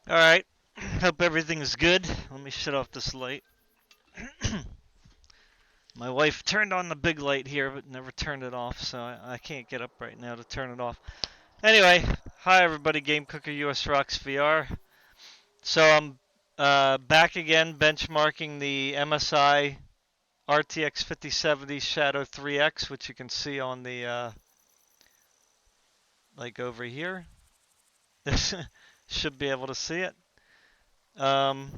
Alright, hope everything's good. Let me shut off this light. My wife turned on the big light here, but never turned it off, so I can't get up right now to turn it off. Anyway, hi everybody, Game Cooker US Rocks VR. So I'm back again benchmarking the MSI RTX 5070 Shadow 3X, which you can see on the, like over here. Should be able to see it. Um,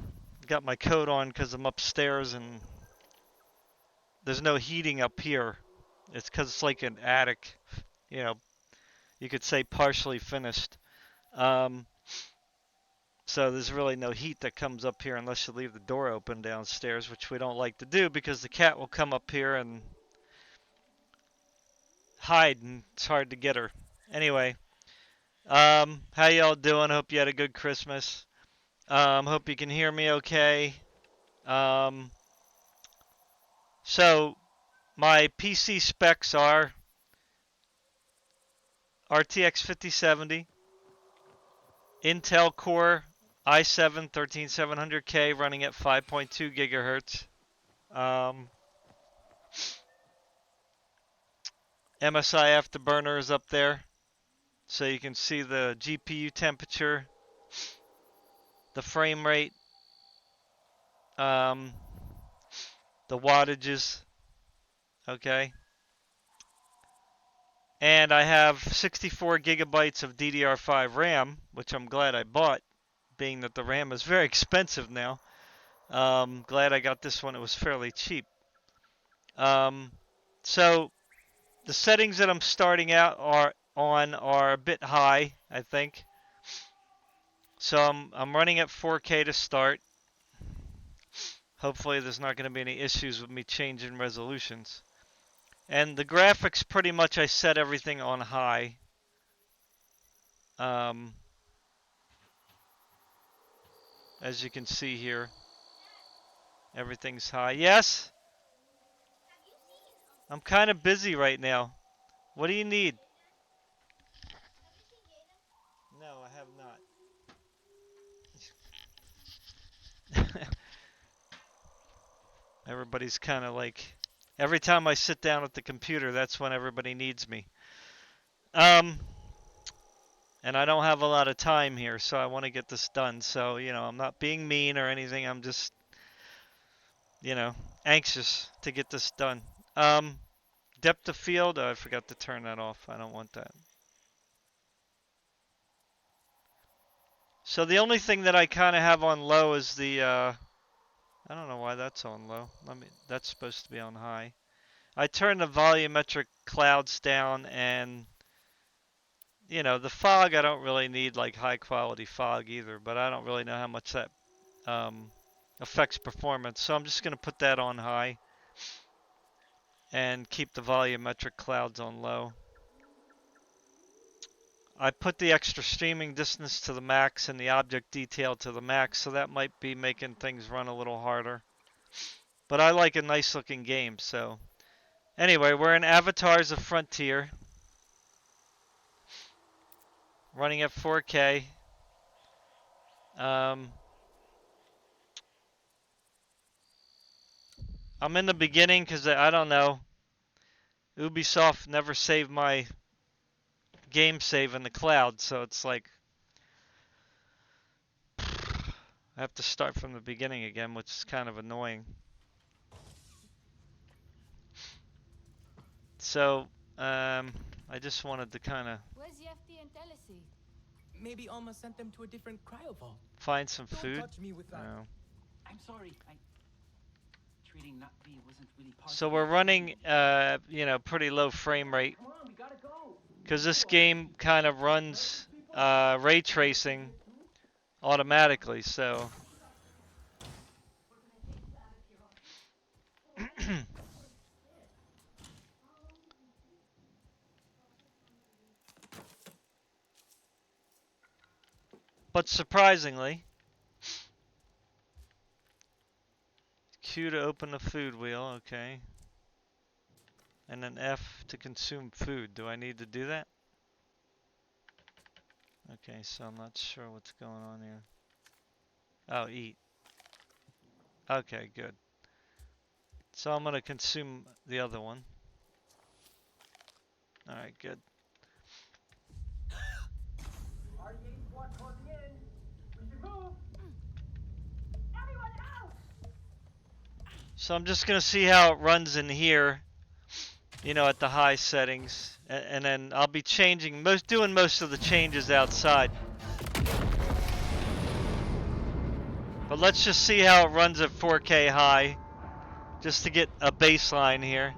got my coat on because I'm upstairs and there's no heating up here. It's because it's like an attic, you know, you could say partially finished. Um, so there's really no heat that comes up here unless you leave the door open downstairs, which we don't like to do because the cat will come up here and hide and it's hard to get her. Anyway, how y'all doing? Hope you had a good Christmas. Hope you can hear me okay. Um, so my PC specs are RTX 5070, Intel Core i7 13700K running at 5.2 gigahertz. MSI Afterburner is up there, so you can see the GPU temperature, the frame rate, um, the wattages. Okay, and I have 64 gigabytes of DDR5 RAM, which I'm glad I bought, being that the RAM is very expensive now. Glad I got this one; it was fairly cheap. Um, so the settings that I'm starting out are a bit high, I think. So I'm running at 4K to start. Hopefully there's not going to be any issues with me changing resolutions. And the graphics, pretty much I set everything on high. Um, as you can see here, everything's high. Yes, I'm kind of busy right now. What do you need? No, I have not. Everybody's kind of like, every time I sit down at the computer, that's when everybody needs me. Um, and I don't have a lot of time here, so I want to get this done. So, I'm not being mean or anything. I'm just, you know, anxious to get this done. Um, depth of field, oh, I forgot to turn that off. I don't want that. So the only thing that I kind of have on low is the, I don't know why that's on low. That's supposed to be on high. I turned the volumetric clouds down and, the fog, I don't really need like high quality fog either, but I don't really know how much that um, affects performance. So I'm just going to put that on high and keep the volumetric clouds on low. I put the extra streaming distance to the max and the object detail to the max, so that might be making things run a little harder. But I like a nice looking game, so. Anyway, we're in Avatars of Frontier, running at 4K. Um, I'm in the beginning because I don't know. Ubisoft never saved my game save in the cloud, so it's like I have to start from the beginning again, which is kind of annoying. So, I just wanted to kind of Where's Yefti and Telesi? Maybe Alma sent them to a different cryo vault. find some Don't food. touch me with that. No. I'm sorry. Treating Nutby wasn't really part So of we're my running, plan. pretty low frame rate Come on, we gotta go. because this game kind of runs ray tracing automatically. So, but surprisingly, Q to open the food wheel. Okay. And then F to consume food. Do I need to do that? Okay, so I'm not sure what's going on here. Oh, eat. Okay, good. So I'm gonna consume the other one. Alright, good. RTX squad closing in. We should move. Everyone out! So I'm just gonna see how it runs in here, you know, at the high settings, and then I'll be doing most of the changes outside. But let's just see how it runs at 4K high, just to get a baseline here.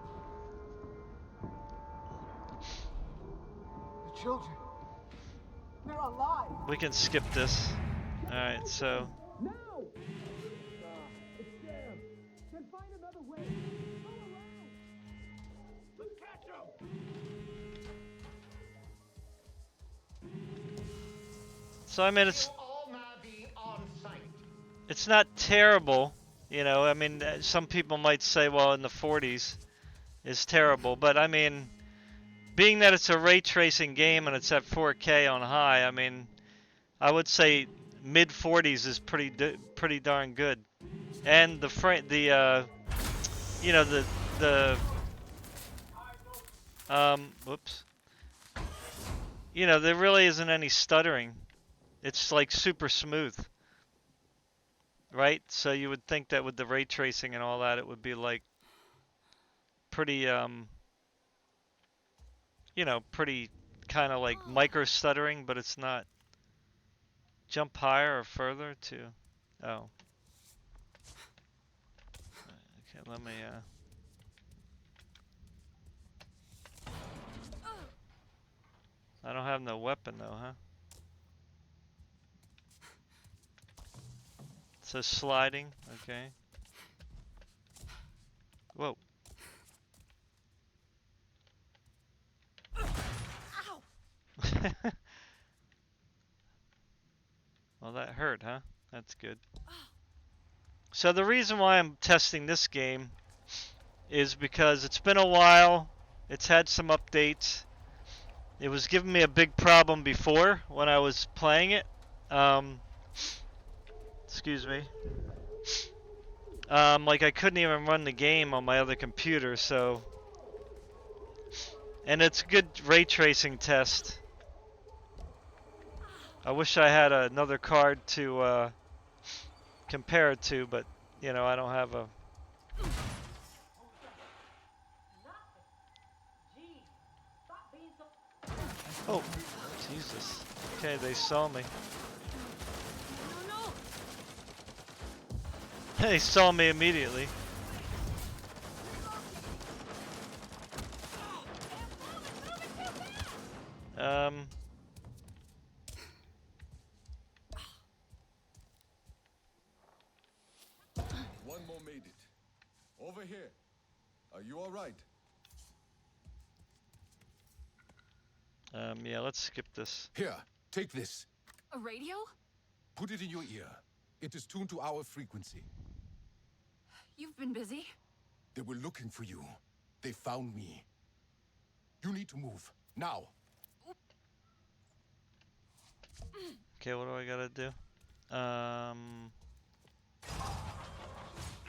The children. They're alive. We can skip this. Alright, so Now! It's them. Then find another way. Go around. Let's catch them. So I mean it's not terrible, you know. I mean, some people might say, well, in the 40s is terrible, but I mean, being that it's a ray tracing game and it's at 4K on high, I mean, I would say mid 40s is pretty darn good. And you know, the whoops. You know, there really isn't any stuttering. It's like super smooth. Right? So you would think that with the ray tracing and all that, it would be like pretty, you know, pretty kind of like micro stuttering, but it's not. Jump higher or further to, oh. Okay, let me, I don't have no weapon though, huh? So sliding, okay. Whoa. Well, that hurt, huh? That's good. So the reason why I'm testing this game is because it's been a while. It's had some updates. It was giving me a big problem before when I was playing it. Excuse me. Like I couldn't even run the game on my other computer, so. And it's a good ray tracing test. I wish I had another card to compare it to, but you know, I don't have a. Oh, Jesus. Okay, they saw me. They saw me immediately. Um. One more made it. Over here. Are you all right? Yeah, let's skip this. Here, take this. A radio? Put it in your ear. It is tuned to our frequency. You've been busy. They were looking for you. They found me. You need to move. Now. Okay, what do I gotta do? Can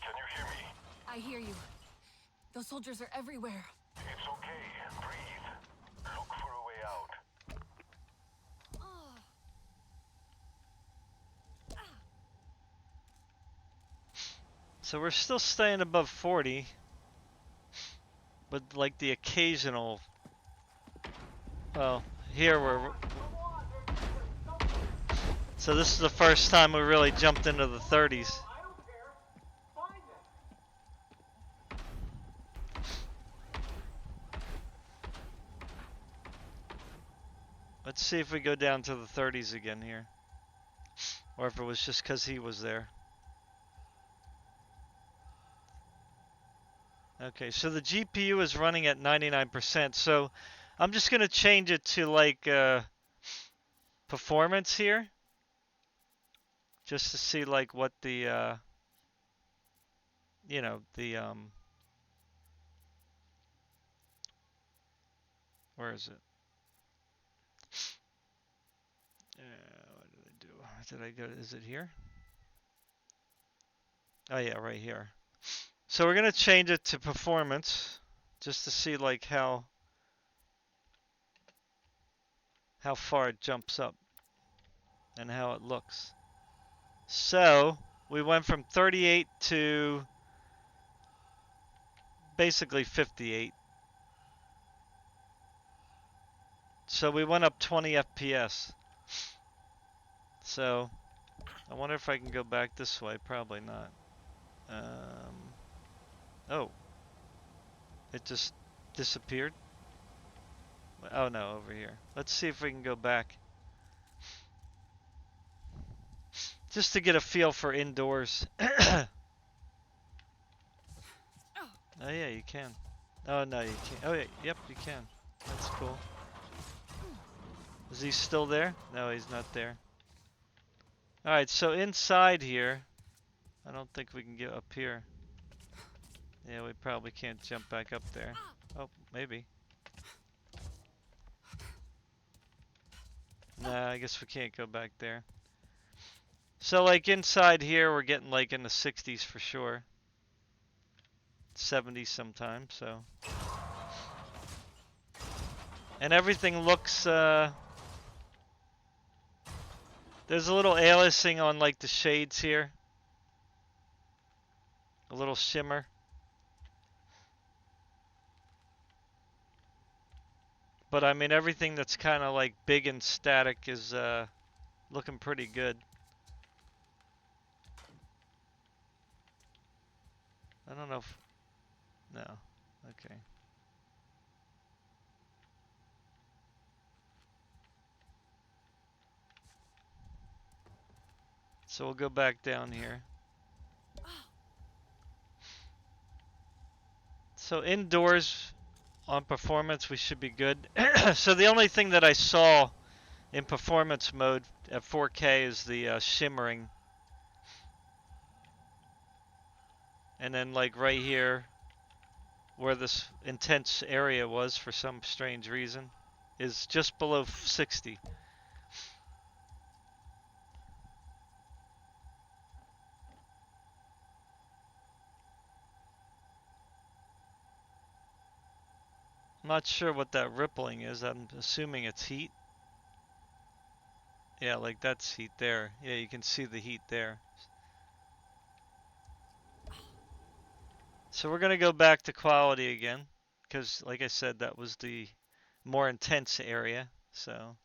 you hear me? I hear you. Those soldiers are everywhere. It's okay. Breathe. Look for a way out. So we're still staying above 40, but like the occasional. Well, here we're. So this is the first time we really jumped into the 30s. I don't care. Find them. Let's see if we go down to the 30s again here. Or if it was just because he was there. Okay, so the GPU is running at 99%. So I'm just going to change it to like performance here. Just to see like what the, you know, the, where is it? What did I do? Did I go, is it here? Oh yeah, right here. So we're gonna change it to performance, just to see like how far it jumps up and how it looks. So we went from 38 to basically 58. So we went up 20 FPS. So I wonder if I can go back this way. Probably not. Oh, it just disappeared. Oh no, over here. Let's see if we can go back. Just to get a feel for indoors. Oh yeah, you can. Oh no, you can't. Oh yeah, yep, you can. That's cool. Is he still there? No, he's not there. Alright, so inside here, I don't think we can get up here. Yeah, we probably can't jump back up there. Oh, maybe. Nah, I guess we can't go back there. So like inside here, we're getting like in the 60s for sure. 70s sometimes, so. And everything looks, there's a little aliasing on like the shades here. A little shimmer. But I mean, everything that's kind of like big and static is looking pretty good. I don't know if, no, okay. So we'll go back down here. So indoors on performance, we should be good. So the only thing that I saw in performance mode at 4K is the shimmering. And then like right here, where this intense area was for some strange reason, is just below 60. I'm not sure what that rippling is. I'm assuming it's heat. Yeah, like that's heat there. Yeah, you can see the heat there. So we're gonna go back to quality again, because like I said, that was the more intense area. So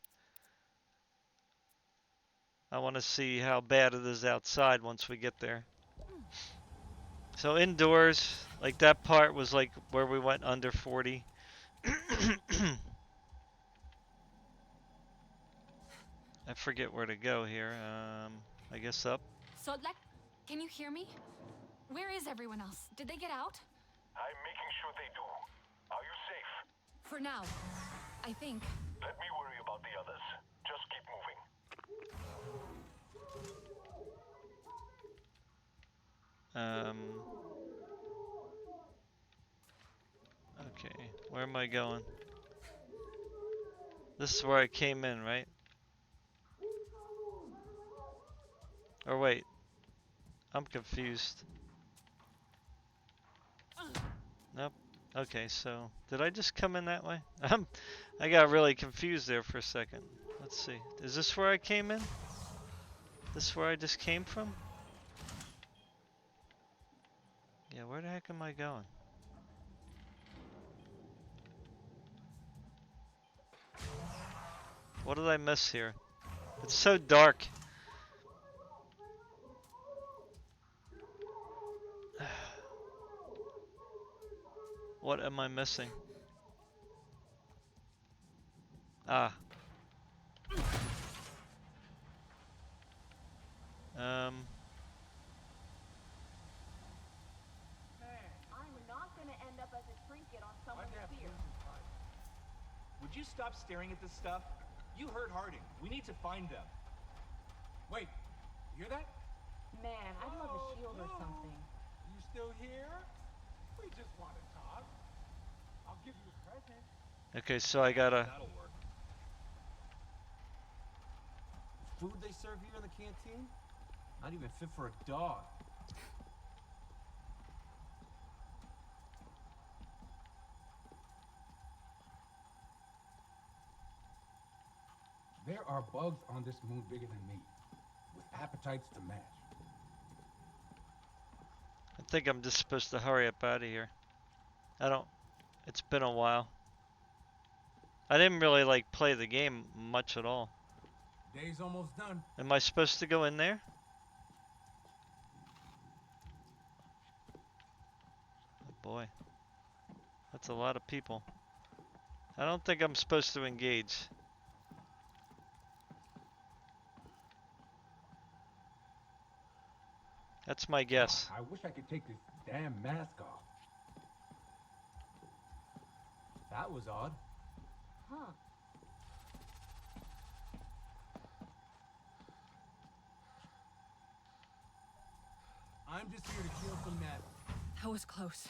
I want to see how bad it is outside once we get there. So indoors, like that part was like where we went under 40. I forget where to go here. I guess up. Sodlak, can you hear me? Where is everyone else? Did they get out? I'm making sure they do. Are you safe? For now, I think. Let me worry about the others. Just keep moving. Okay, where am I going? This is where I came in, right? Or wait, I'm confused. Nope. Okay, so did I just come in that way? I got really confused there for a second. Let's see. Is this where I came in? This is where I just came from? Yeah, where the heck am I going? What did I miss here? It's so dark. What am I missing? Ah. I'm not gonna end up as a trinket on someone's spear. Would you stop staring at this stuff? You heard Harding. We need to find them. Wait, you hear that? Man, I'd love a shield or something. You still here? We just want to talk. I'll give you a present. Okay, so I gotta. That'll work. Food they serve here in the canteen? Not even fit for a dog. There are bugs on this moon bigger than me, with appetites to match. I think I'm just supposed to hurry up out of here. I don't. It's been a while. I didn't really like play the game much at all. Day's almost done. Am I supposed to go in there? Oh boy. That's a lot of people. I don't think I'm supposed to engage. That's my guess. I wish I could take this damn mask off. That was odd. Huh. I'm just here to kill some gnats. That was close.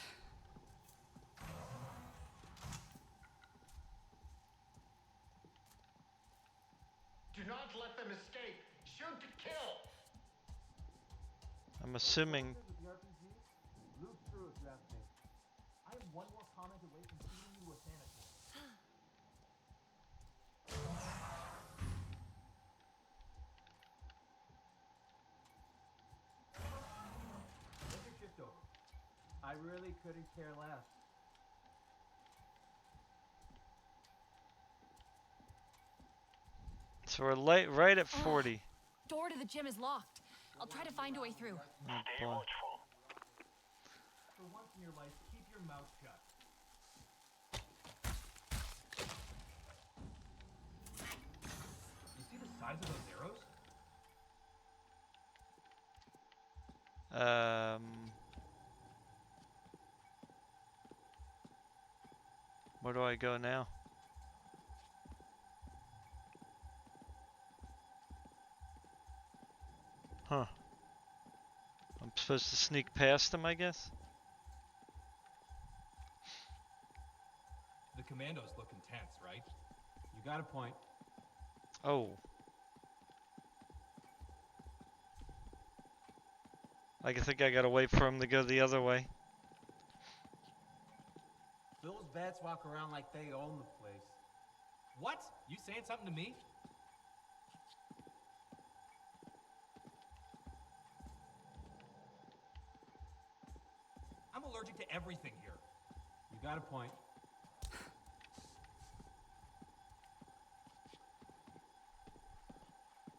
Do not let them escape. Shoot to kill. I'm assuming. With the RPG, look through if you ask me. I am one more comment away from feeding you a sanitary. What's your shift over? I really couldn't care less. So we're right at 40. Door to the gym is locked. I'll try to find a way through. Oh Stay boy. watchful. For once in your life, keep your mouth shut. You see the size of those arrows? Where do I go now? Huh. I'm supposed to sneak past them, I guess? The commandos look intense, right? You got a point. Oh. I think I gotta wait for him to go the other way. Those vets walk around like they own the place. What? You saying something to me? I'm allergic to everything here. You got a point.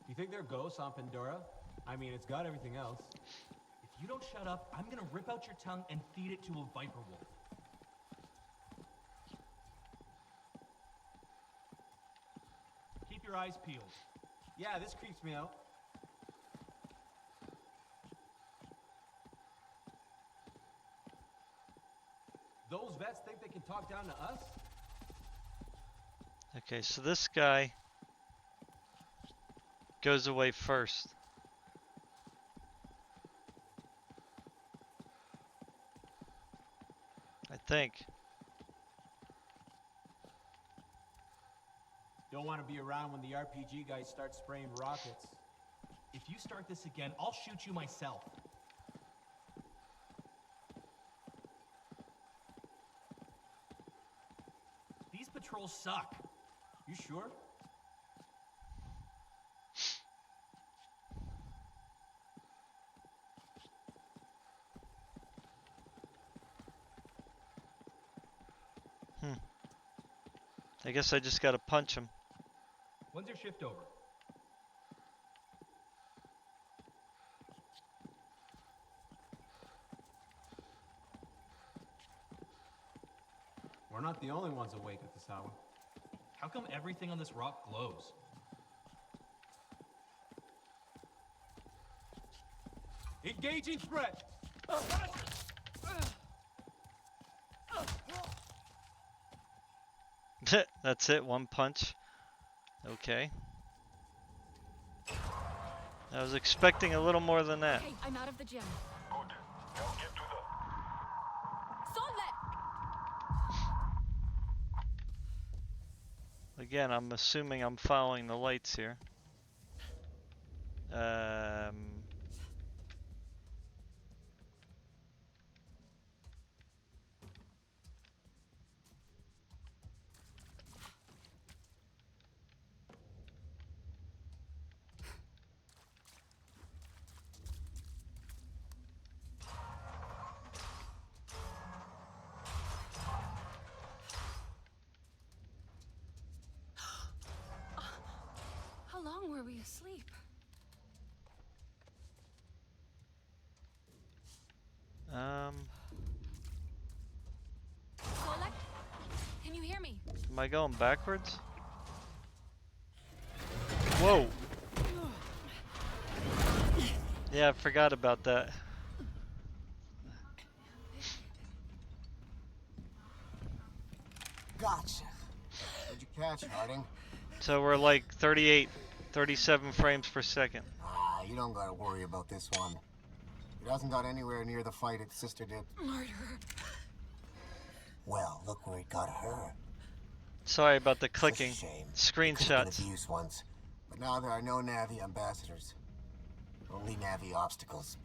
You think there are ghosts on Pandora? I mean, it's got everything else. If you don't shut up, I'm gonna rip out your tongue and feed it to a viper wolf. Keep your eyes peeled. Yeah, this creeps me out. Those vets think they can talk down to us? Okay, so this guy goes away first. I think. Don't want to be around when the RPG guys start spraying rockets. If you start this again, I'll shoot you myself. These patrols suck. You sure? I guess I just gotta punch him. When's your shift over? We're not the only ones awake at this hour. How come everything on this rock glows? Engaging threat! That's it, one punch. Okay. I was expecting a little more than that. Okay, I'm out of the gym. Good. Now get to the... Solve Again, I'm assuming I'm following the lights here. asleep. Solek, can you hear me? Am I going backwards? Whoa! Yeah, I forgot about that. Gotcha. What'd you catch, Harding? So we're like 38, 37 frames per second. Ah, you don't gotta worry about this one. It hasn't got anywhere near the fight its sister did. Murder. Well, look where it got her. Sorry about the It's a clicking. shame. Screenshots. Abuse once, but now there are no Navi ambassadors. Only Navi obstacles.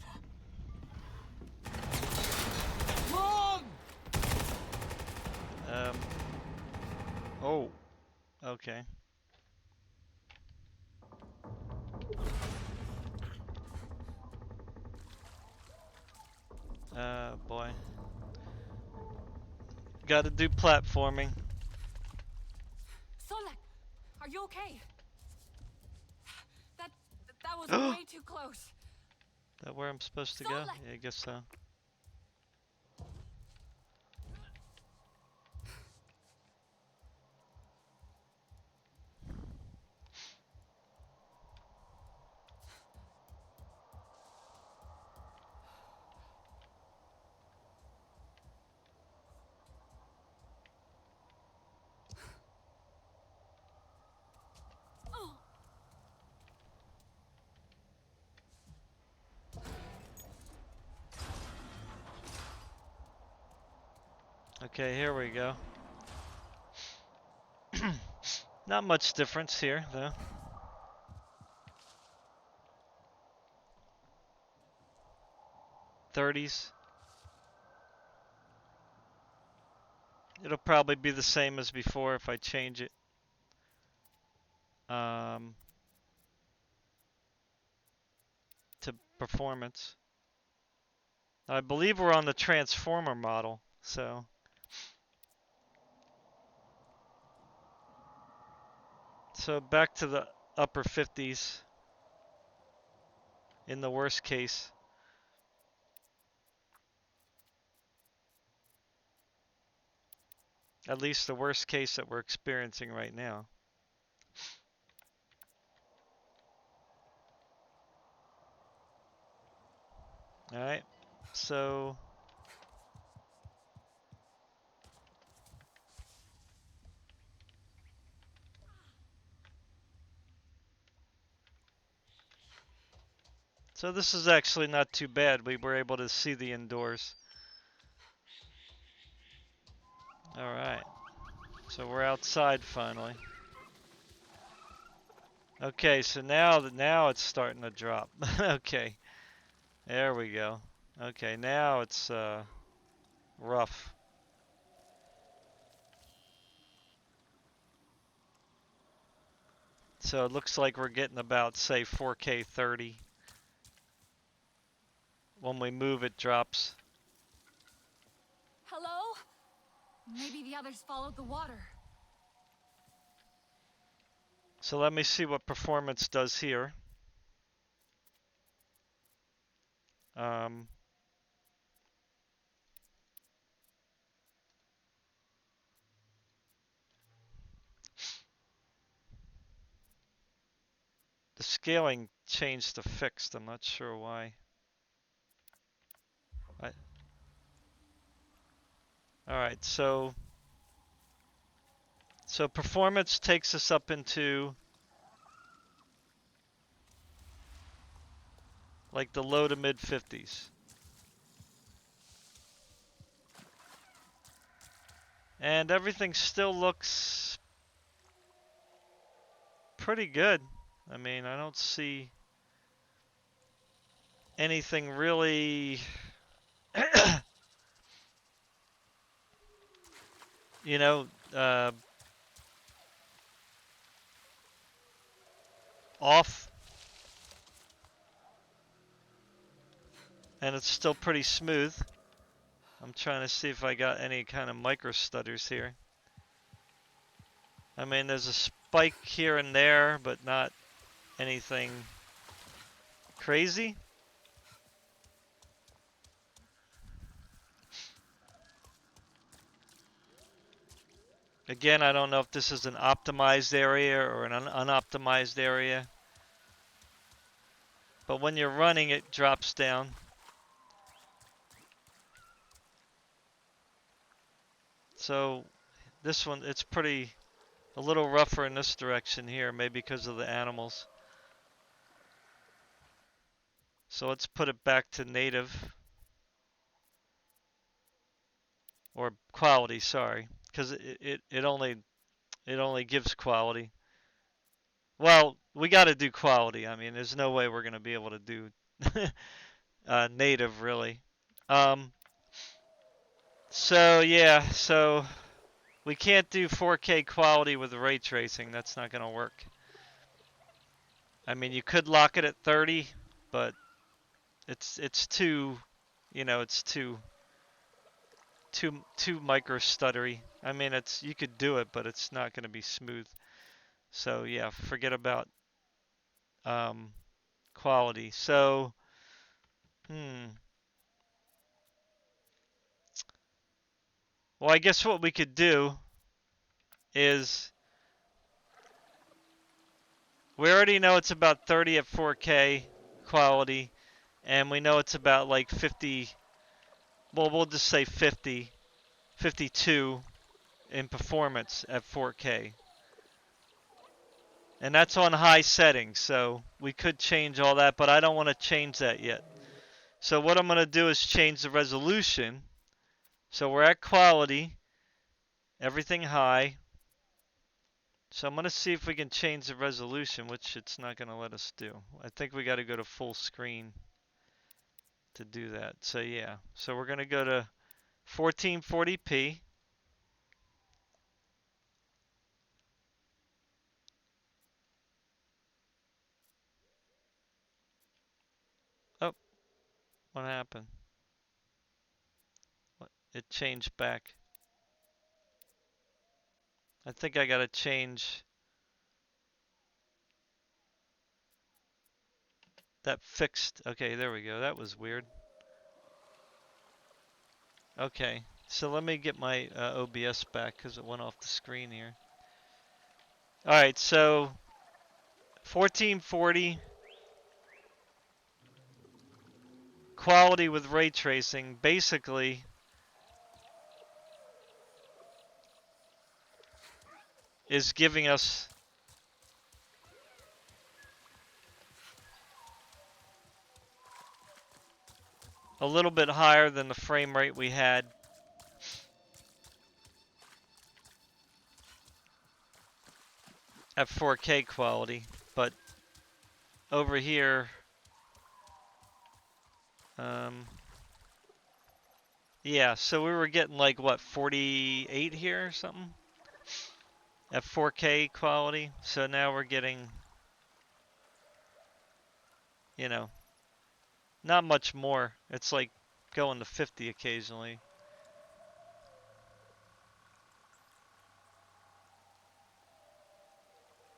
Run! Oh. Okay. Boy. Gotta do platforming. Solek, are you okay? That was way too close. Is that where I'm supposed to go? Solek! Yeah, I guess so. Oh, Okay, here we go. Not much difference here, though. '30s. It'll probably be the same as before if I change it. To performance. I believe we're on the transformer model, so. So back to the upper 50s in the worst case. At least the worst case that we're experiencing right now. Alright, so this is actually not too bad. We were able to see the indoors. Alright, so we're outside finally. Okay, so now it's starting to drop. Okay, there we go. Okay, now it's rough. So it looks like we're getting about, say, 4K 30. When we move, it drops. hello? Maybe the others followed the water. So let me see what performance does here. The scaling changed to fixed. I'm not sure why. Alright, so performance takes us up into like the low to mid 50s. And everything still looks pretty good. I mean, I don't see anything really you know, off. And it's still pretty smooth. I'm trying to see if I got any kind of micro stutters here. I mean, there's a spike here and there, but not anything crazy. Again, I don't know if this is an optimized area or an unoptimized area. But when you're running, it drops down. So this one, it's pretty, a little rougher in this direction here, maybe because of the animals. So let's put it back to native. Or quality, sorry. Because it only gives quality. Well, we got to do quality. I mean, there's no way we're going to be able to do native, really. Um, so, yeah, so we can't do 4K quality with ray tracing. That's not going to work. I mean, you could lock it at 30, but it's too, you know, it's too micro stuttery. I mean, you could do it, but it's not going to be smooth. So yeah, forget about quality. So, well, I guess what we could do is we already know it's about 30 at 4K quality, and we know it's about like 50. Well, we'll just say 50, 52 in performance at 4K. And that's on high settings, so we could change all that, but I don't want to change that yet. So what I'm going to do is change the resolution. So we're at quality, everything high. So I'm going to see if we can change the resolution, which it's not going to let us do. I think we got to go to full screen to do that. So yeah, so we're going to go to 1440p. Oh, what happened? It changed back. I think I got to change that fixed. Okay, there we go. That was weird. Okay, so let me get my OBS back because it went off the screen here. Alright, so 1440 quality with ray tracing basically is giving us a little bit higher than the frame rate we had at 4K quality, but over here, yeah, so we were getting like what, 48 here or something at 4K quality. So now we're getting, you know, not much more. It's like going to 50 occasionally.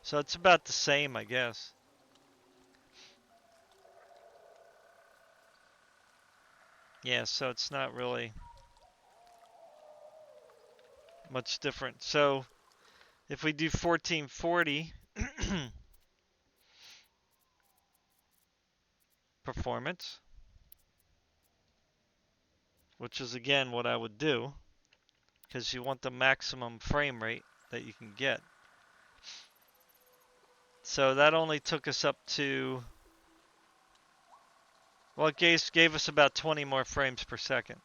So it's about the same, I guess. Yeah, so it's not really much different. So if we do 1440 performance, which is again what I would do, because you want the maximum frame rate that you can get. So that only took us up to, well, it gave us about 20 more frames per second.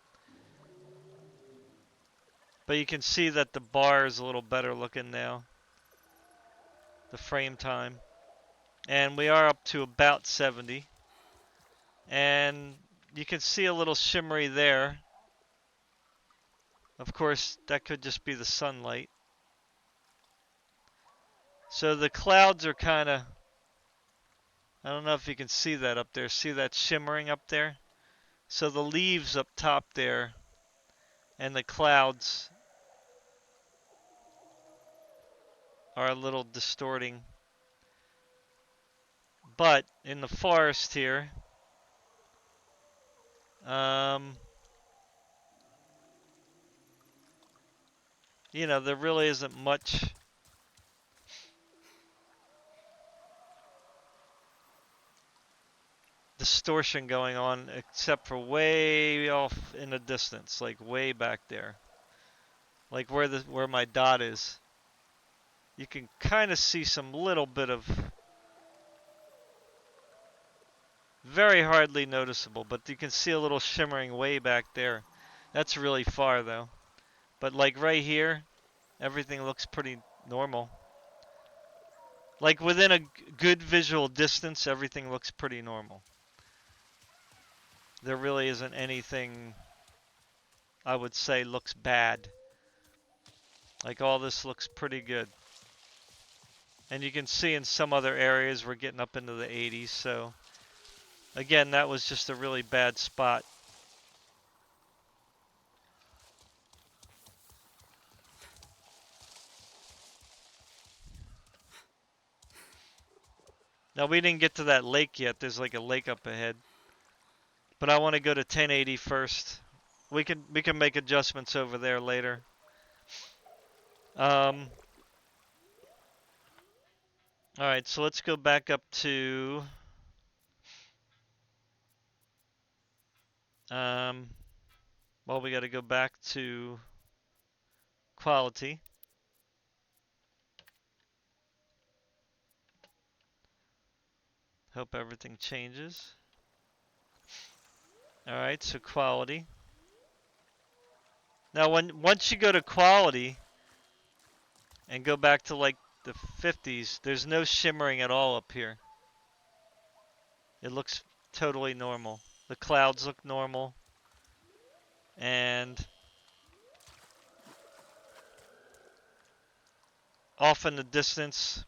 But you can see that the bar is a little better looking now, the frame time. And we are up to about 70. And you can see a little shimmery there. Of course, that could just be the sunlight. So the clouds are kind of, I don't know if you can see that up there. See that shimmering up there? So the leaves up top there and the clouds are a little distorting. But in the forest here, um, you know, there really isn't much distortion going on except for way off in the distance, like way back there. Like where my dot is. You can kind of see some little bit of very hardly noticeable, but you can see a little shimmering way back there. That's really far though. But like right here, everything looks pretty normal. Like within a good visual distance, everything looks pretty normal. There really isn't anything I would say looks bad. Like all this looks pretty good. And you can see in some other areas we're getting up into the 80s, so again, that was just a really bad spot. Now we didn't get to that lake yet. There's like a lake up ahead. But I want to go to 1080 first. We can make adjustments over there later. All right, so let's go back up to well, we got to go back to quality. Hope everything changes. All right, so quality. Now, once you go to quality and go back to like the 50s, there's no shimmering at all up here. It looks totally normal. The clouds look normal. And off in the distance,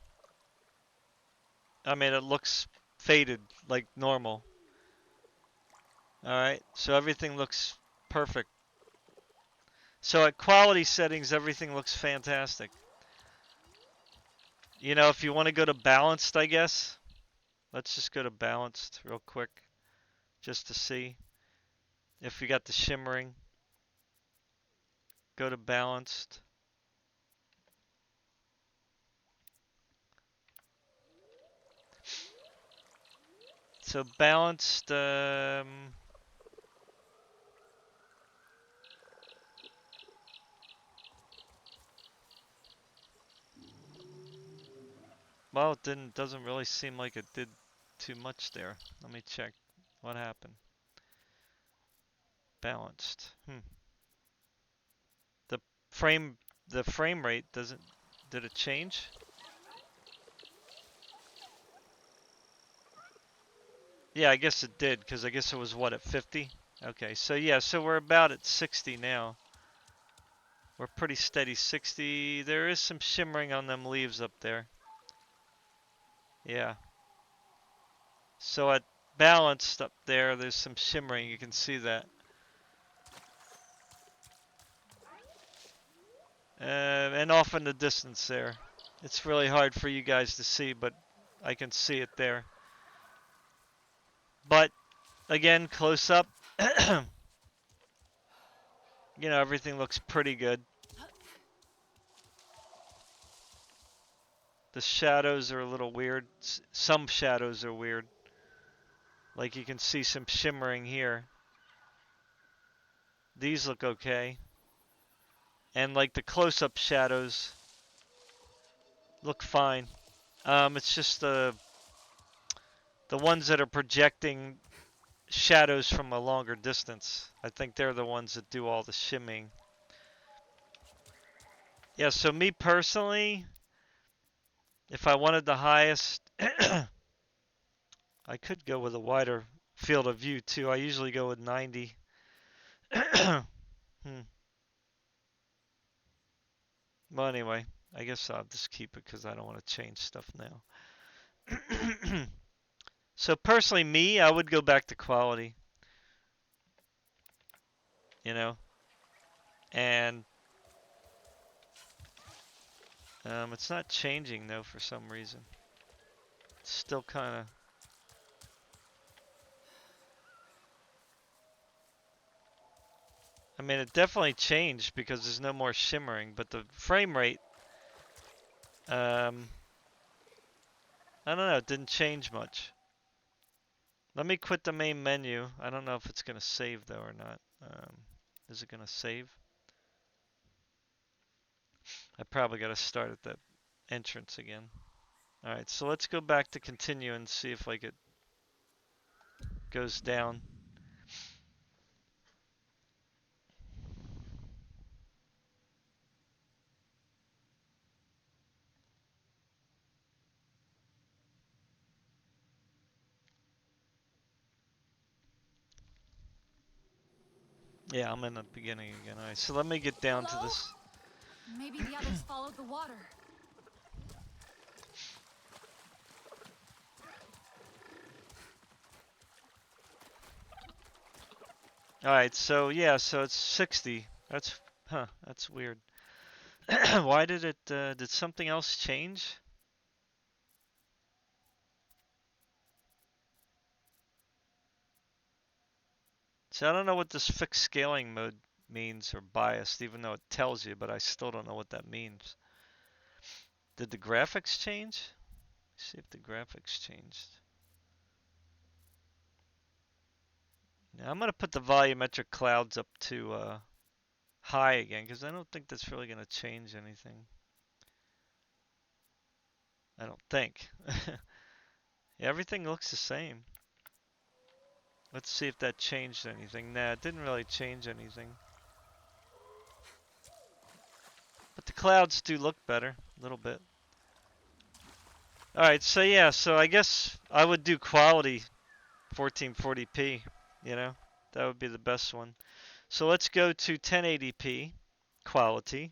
I mean, it looks faded like normal. Alright, so everything looks perfect. So at quality settings, everything looks fantastic. You know, if you want to go to balanced, I guess. Let's just go to balanced real quick, just to see if we got the shimmering. Go to balanced. So balanced, well, it doesn't really seem like it did too much there. Let me check what happened. Balanced. The frame rate did it change? Yeah, I guess it did, because I guess it was what, at 50? Okay, so yeah, so we're about at 60 now. We're pretty steady 60. There is some shimmering on them leaves up there. Yeah. So at balanced up there, there's some shimmering. You can see that. And off in the distance there. It's really hard for you guys to see, but I can see it there. But again, close up, you know, everything looks pretty good. The shadows are a little weird. Some shadows are weird. Like you can see some shimmering here. These look okay. And like the close-up shadows look fine. It's just the ones that are projecting shadows from a longer distance. I think they're the ones that do all the shimming. Yeah, so me personally, if I wanted the highest, I could go with a wider field of view too. I usually go with 90. Well, anyway, I guess I'll just keep it because I don't want to change stuff now. So personally, me, I would go back to quality. You know, and it's not changing though for some reason. It's still kind of I mean, it definitely changed because there's no more shimmering, but the frame rate, I don't know, it didn't change much. Let me quit the main menu. I don't know if it's going to save though or not. Is it going to save? I probably got to start at that entrance again. Alright, so let's go back to continue and see if like it goes down. Yeah, I'm in the beginning again. Alright, so let me get down to Hello? this. Maybe the others followed the water. Alright, so yeah, so it's 60. That's weird. Why did it, did something else change? So I don't know what this fixed scaling mode means or biased, even though it tells you, but I still don't know what that means. Did the graphics change? Let's see if the graphics changed. Now I'm gonna put the volumetric clouds up to high again, because I don't think that's really gonna change anything. I don't think. Yeah, everything looks the same. Let's see if that changed anything. Nah, it didn't really change anything. But the clouds do look better, a little bit. Alright, so yeah, so I guess I would do quality 1440p, you know? That would be the best one. So let's go to 1080p quality.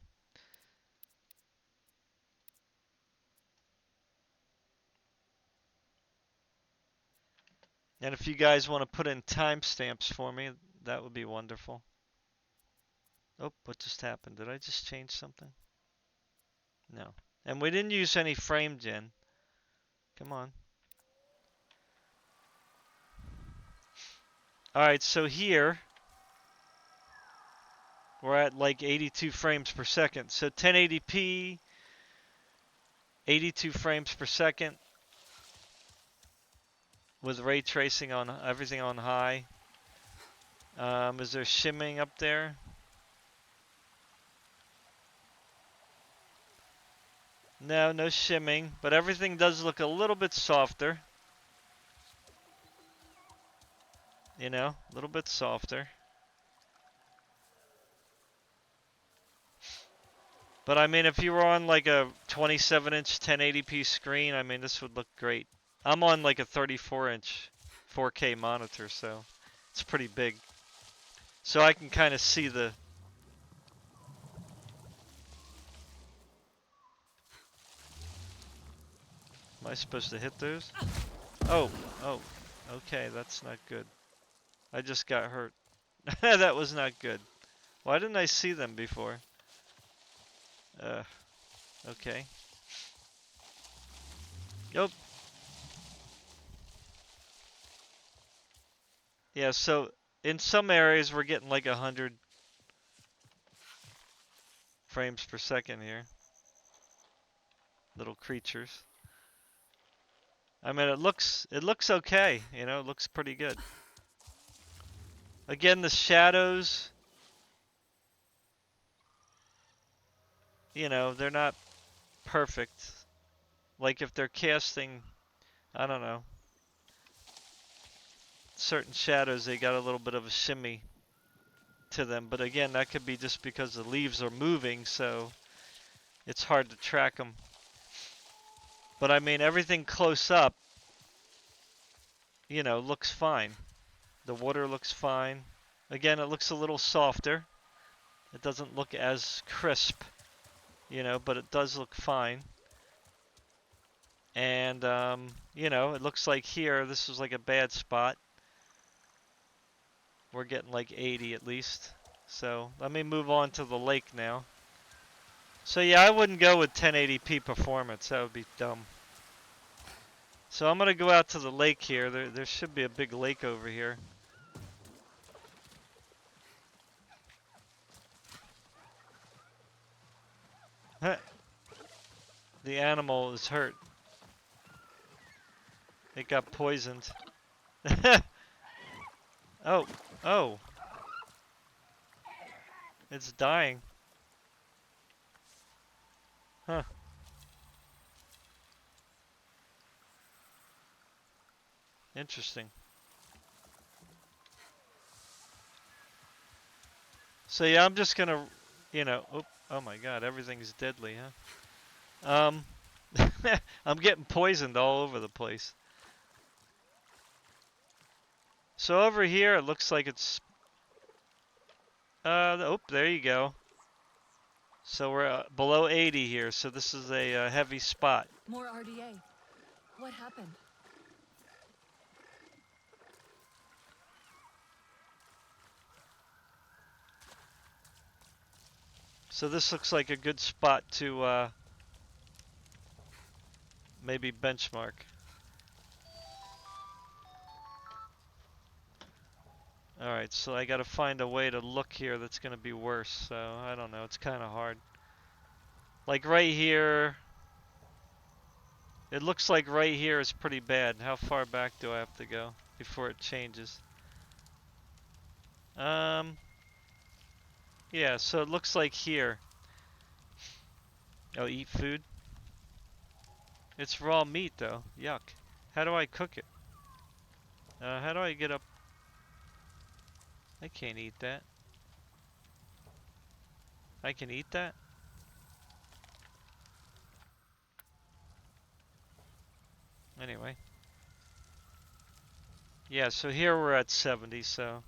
And if you guys want to put in timestamps for me, that would be wonderful. Oh, what just happened? Did I just change something? No. And we didn't use any frame gen. Come on. Alright, so here we're at like 82 frames per second. So 1080p, 82 frames per second with ray tracing on everything on high. Is there shimming up there? No, no shimming, but everything does look a little bit softer. You know, a little bit softer. But I mean, if you were on like a 27-inch 1080p screen, I mean, this would look great. I'm on like a 34-inch 4K monitor, so it's pretty big. So I can kind of see the... Am I supposed to hit those? Oh, okay, that's not good. I just got hurt. That was not good. Why didn't I see them before? Okay. Yep. Yeah, so in some areas we're getting like 100 frames per second here. Little creatures. I mean, it looks okay, you know, it looks pretty good. Again, the shadows, you know, they're not perfect. Like if they're casting, I don't know, certain shadows, they got a little bit of a shimmy to them. But again, that could be just because the leaves are moving, so it's hard to track them. But I mean, everything close up, you know, looks fine. The water looks fine. Again, it looks a little softer. It doesn't look as crisp, you know, but it does look fine. And, you know, it looks like here, this was like a bad spot. We're getting like 80 at least. So let me move on to the lake now. So yeah, I wouldn't go with 1080p performance. That would be dumb. So I'm going to go out to the lake here. There should be a big lake over here. the animal is hurt. It got poisoned. Oh, oh. It's dying. Huh. Interesting. So yeah, I'm just gonna, oh my god, everything's deadly, huh? I'm getting poisoned all over the place. So over here, it looks like it's, oh, there you go. So we're below 80 here, so this is a heavy spot. More RDA. What happened? So this looks like a good spot to maybe benchmark. Alright, so I gotta find a way to look here that's gonna be worse, so I don't know, it's kinda hard. Like right here, it looks like right here is pretty bad. How far back do I have to go before it changes? Yeah, so it looks like here. Oh, eat food? It's raw meat though, yuck. How do I cook it? How do I get up? I can't eat that. I can eat that? Anyway. Yeah, so here we're at 70, so.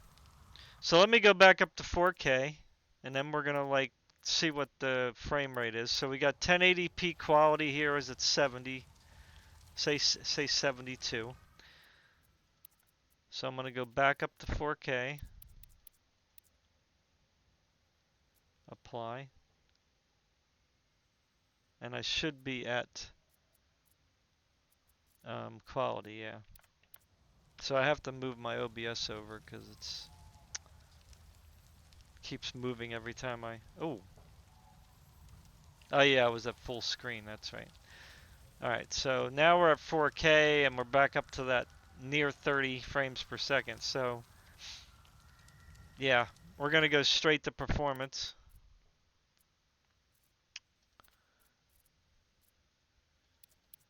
So let me go back up to 4K, and then we're gonna like see what the frame rate is. So we got 1080p quality here is at 70. Say 72. So I'm gonna go back up to 4K. Apply. And I should be at quality, yeah. So I have to move my OBS over because it's keeps moving every time I. Oh yeah, I was at full screen. That's right. All right, so now we're at 4K and we're back up to that near 30 frames per second. So yeah, we're gonna go straight to performance.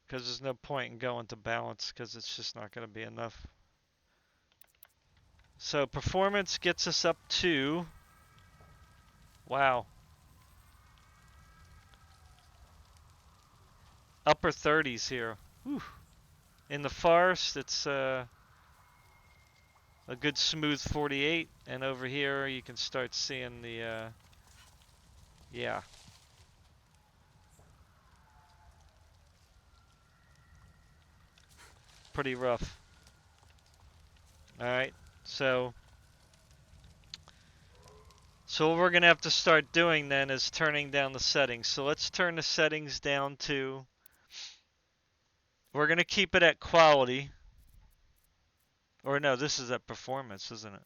Because there's no point in going to balance because it's just not going to be enough. So performance gets us up to, wow, upper 30s here. Whew. In the forest, it's a good smooth 48, and over here you can start seeing the, yeah. Pretty rough. Alright, so what we're going to have to start doing then is turning down the settings. So let's turn the settings down to, we're going to keep it at quality. Or no, this is at performance, isn't it?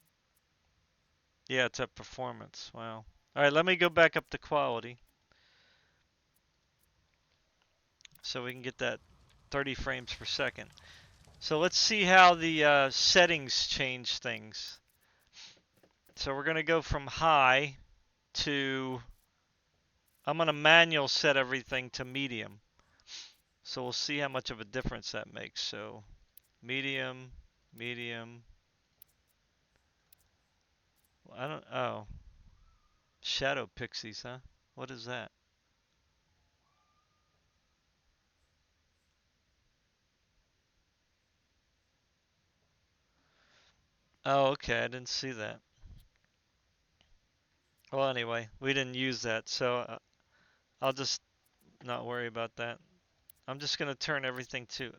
Yeah, it's at performance. Wow. Alright, let me go back up to quality. So we can get that 30 frames per second. So let's see how the settings change things. So we're going to go from high to, I'm going to manual set everything to medium. So we'll see how much of a difference that makes. So medium, medium. I don't, oh. Shadow pixies, huh? What is that? Oh, okay, I didn't see that. Well, anyway, we didn't use that, so I'll just not worry about that. I'm just going to turn everything to,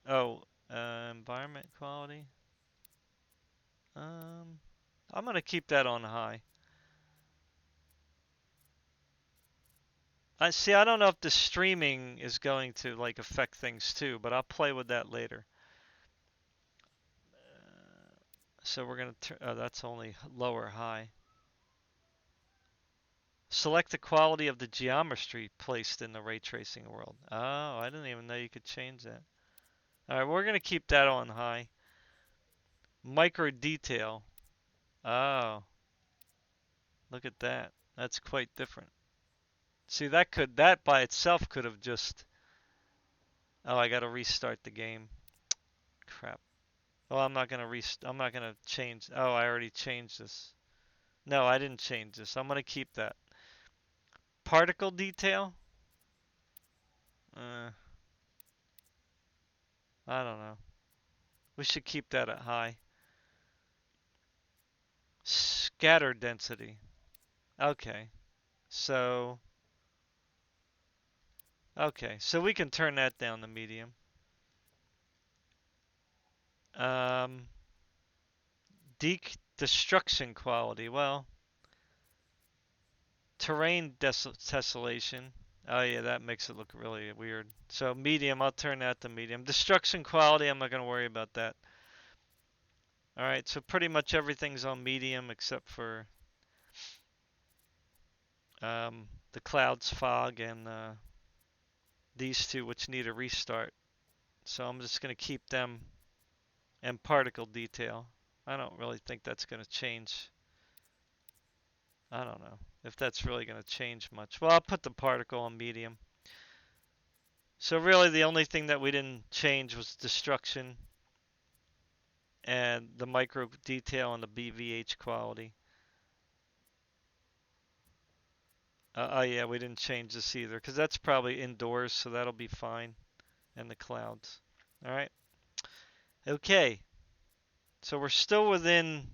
environment quality. I'm going to keep that on high. I don't know if the streaming is going to like affect things too, but I'll play with that later. So we're going to turn, oh, that's only lower high. Select the quality of the geometry placed in the ray tracing world. Oh, I didn't even know you could change that. Alright, we're going to keep that on high. Micro detail. Oh, look at that. That's quite different. See, that by itself could have just... Oh, I got to restart the game. Crap. Well, I'm not going to change. Oh, I already changed this. No, I didn't change this. I'm going to keep that. Particle detail? I don't know. We should keep that at high. Scatter density. Okay. So so we can turn that down to medium. Um, destruction quality. Well, terrain tessellation. Oh yeah, that makes it look really weird. So medium, I'll turn that to medium. Destruction quality, I'm not going to worry about that. Alright, so pretty much everything's on medium except for the clouds, fog, and these two, which need a restart. So I'm just going to keep them, and particle detail. I don't really think that's going to change. I don't know if that's really going to change much. Well, I'll put the particle on medium. So really the only thing that we didn't change was destruction and the micro detail and the BVH quality. Oh yeah, we didn't change this either because that's probably indoors, so that'll be fine. And the clouds. Alright. Okay. So we're still within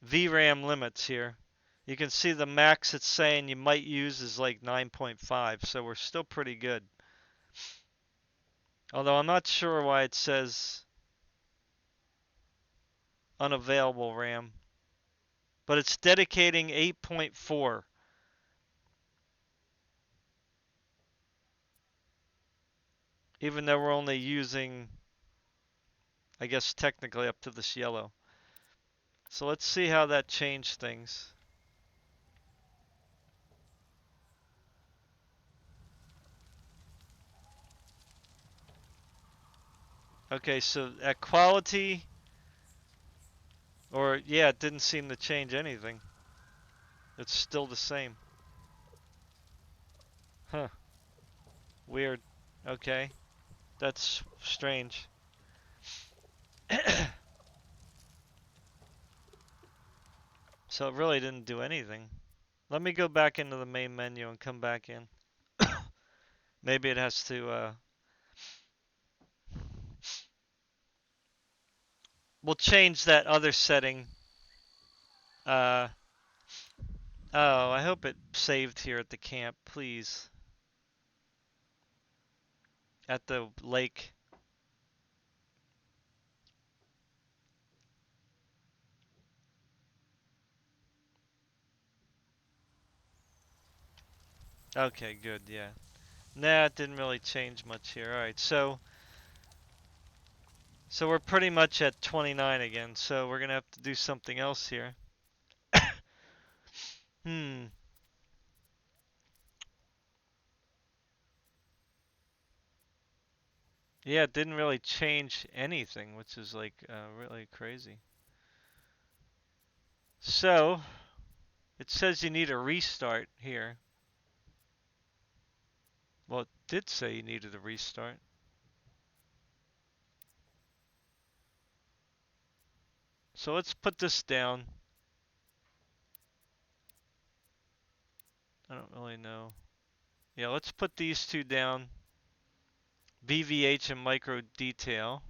VRAM limits here. You can see the max it's saying you might use is like 9.5, so we're still pretty good. Although I'm not sure why it says unavailable RAM. But it's dedicating 8.4. Even though we're only using, I guess technically up to this yellow. So let's see how that changed things. Okay, so at quality, or yeah, it didn't seem to change anything. It's still the same. Huh. Weird. Okay. That's strange. So it really didn't do anything. Let me go back into the main menu and come back in. Maybe it has to, we'll change that other setting. Oh, I hope it saved here at the camp, please. At the lake. Okay, good, yeah. Nah, it didn't really change much here. Alright, so we're pretty much at 29 again, so we're gonna have to do something else here. Hmm. Yeah, it didn't really change anything, which is like really crazy. So, it says you need a restart here. Well, it did say you needed a restart. So let's put this down. I don't really know. Yeah, let's put these two down. BVH and micro detail.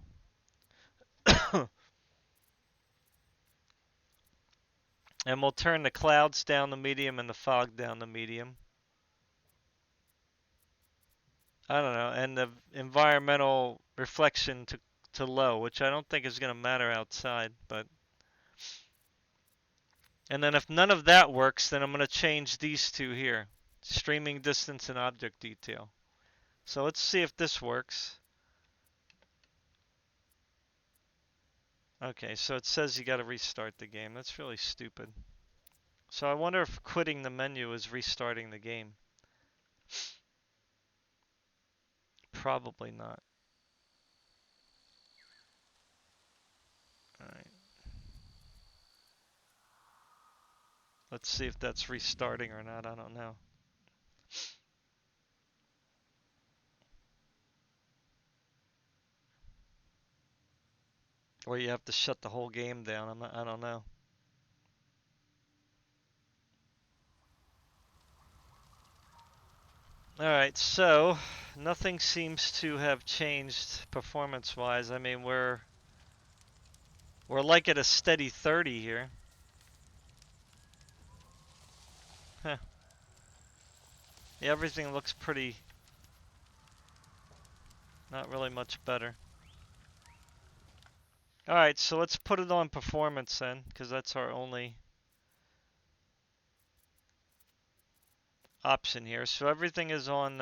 And we'll turn the clouds down to medium and the fog down to medium. I don't know, and the environmental reflection to low, which I don't think is going to matter outside, but... And then if none of that works, then I'm going to change these two here. Streaming distance and object detail. So let's see if this works. Okay, so it says you got to restart the game. That's really stupid. So I wonder if quitting the menu is restarting the game. Probably not. Alright. Let's see if that's restarting or not. I don't know. Or you have to shut the whole game down. I don't know. Alright, so nothing seems to have changed performance-wise. I mean, we're like at a steady 30 here. Huh. Yeah, everything looks pretty, not really much better. Alright, so let's put it on performance then, because that's our only option here. So everything is on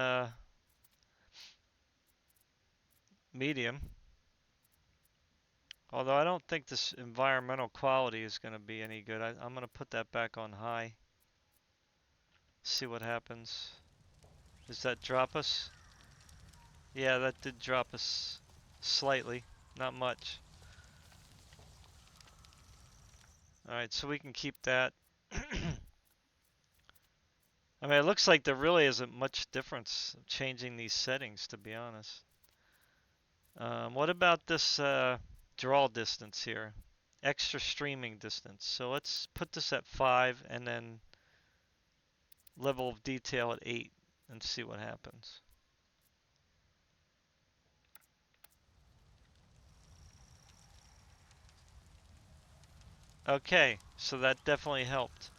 medium. Although I don't think this environmental quality is going to be any good. I'm going to put that back on high. See what happens. Does that drop us? Yeah, that did drop us slightly. Not much. Alright, so we can keep that. I mean, it looks like there really isn't much difference changing these settings, to be honest. What about this draw distance here? Extra streaming distance. So let's put this at 5 and then level of detail at 8 and see what happens. Okay, so that definitely helped.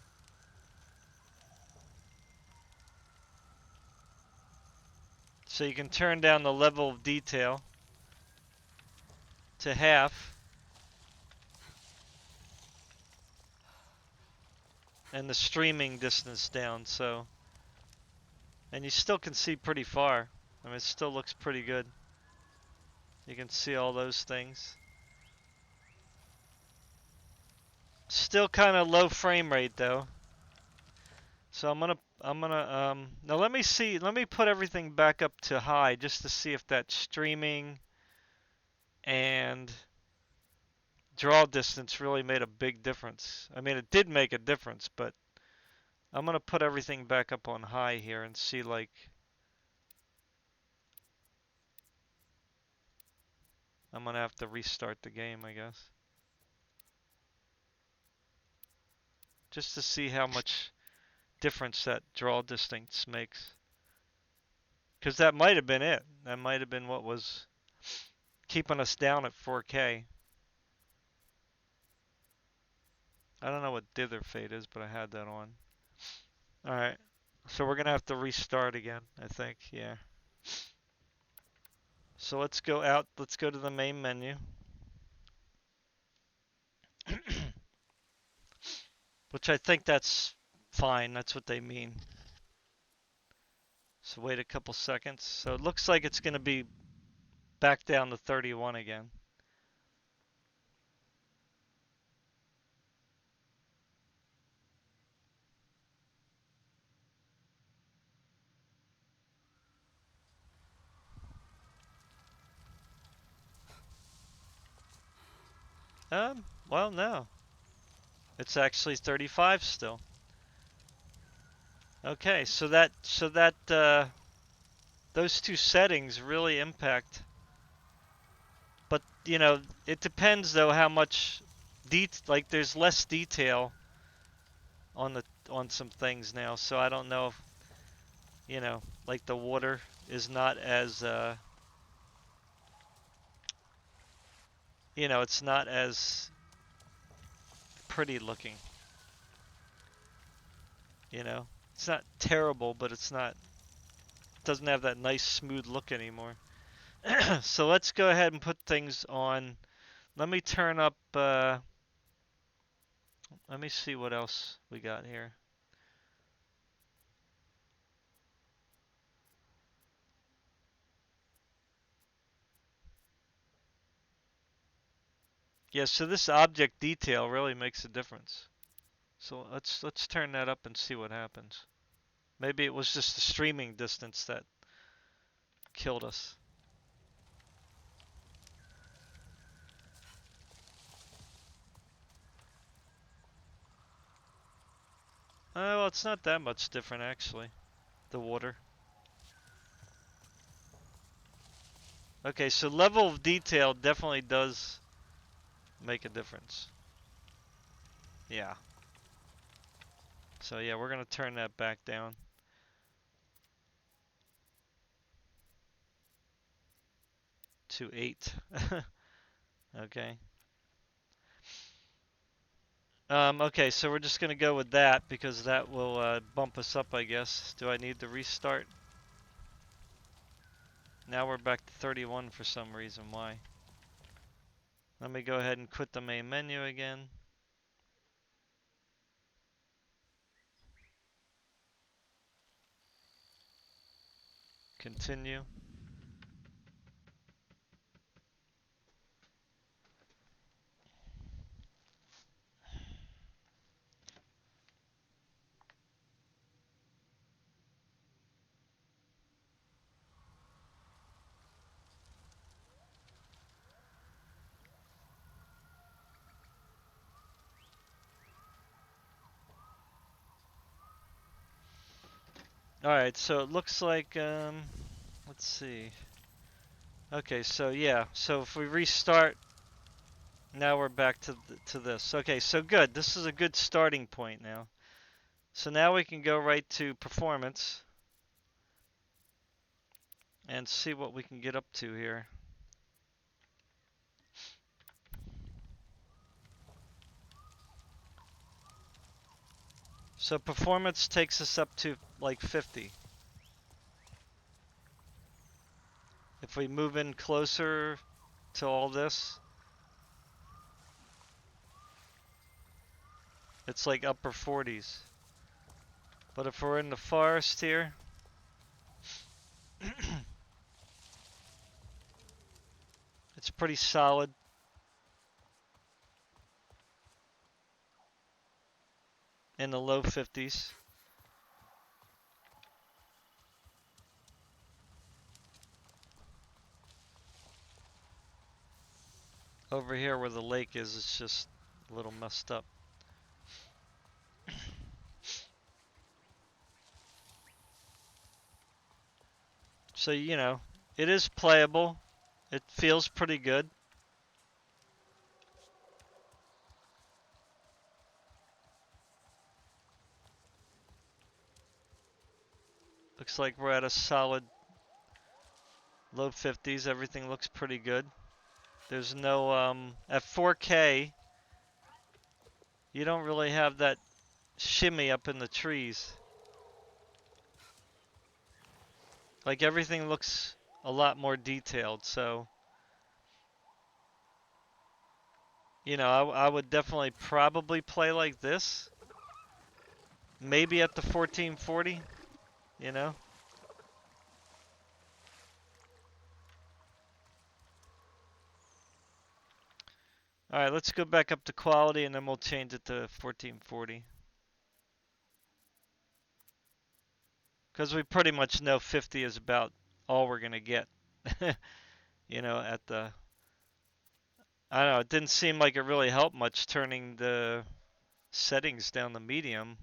So you can turn down the level of detail to half. And the streaming distance down, so. And you still can see pretty far. I mean, it still looks pretty good. You can see all those things. Still kind of low frame rate though. So now let me put everything back up to high just to see if that streaming and draw distance really made a big difference. I mean, it did make a difference, but I'm gonna put everything back up on high here and see, like, I'm gonna have to restart the game, I guess. Just to see how much difference that draw distance makes. Because that might have been it. That might have been what was keeping us down at 4K. I don't know what dither fade is, but I had that on. Alright. So we're going to have to restart again, I think. Yeah. So let's go out. Let's go to the main menu. Which I think that's fine. That's what they mean. So wait a couple seconds. So it looks like it's going to be back down to 31 again. Well, no. It's actually 35 still. Okay, so those two settings really impact. But, you know, it depends though how much like there's less detail on some things now. So I don't know if, you know, like the water is not as you know, it's not as pretty looking. You know, it's not terrible, but it doesn't have that nice smooth look anymore. So let's go ahead and put things on. Let me turn up, let me see what else we got here. Yeah, so this object detail really makes a difference. So let's turn that up and see what happens. Maybe it was just the streaming distance that killed us. Oh, well, it's not that much different actually. The water. Okay, so level of detail definitely does make a difference. Yeah. So yeah, we're gonna turn that back down. To 8. Okay. Okay, so we're just gonna go with that because that will bump us up, I guess. Do I need to restart? Now we're back to 31 for some reason. Why? Let me go ahead and quit the main menu again. Continue. Alright, so it looks like, let's see. Okay, so yeah, so if we restart, now we're back to this. Okay, so good. This is a good starting point now. So now we can go right to performance and see what we can get up to here. So performance takes us up to like 50. If we move in closer to all this, it's like upper 40s. But if we're in the forest here, it's pretty solid. In the low 50s. Over here where the lake is, it's just a little messed up. So, you know, it is playable. It feels pretty good. Looks like we're at a solid low 50s. Everything looks pretty good. There's no, at 4K, you don't really have that shimmy up in the trees. Like everything looks a lot more detailed, so you know, I would definitely probably play like this. Maybe at the 1440, you know. Alright, let's go back up to quality and then we'll change it to 1440. Because we pretty much know 50 is about all we're going to get. You know, at the... I don't know, it didn't seem like it really helped much turning the settings down to medium.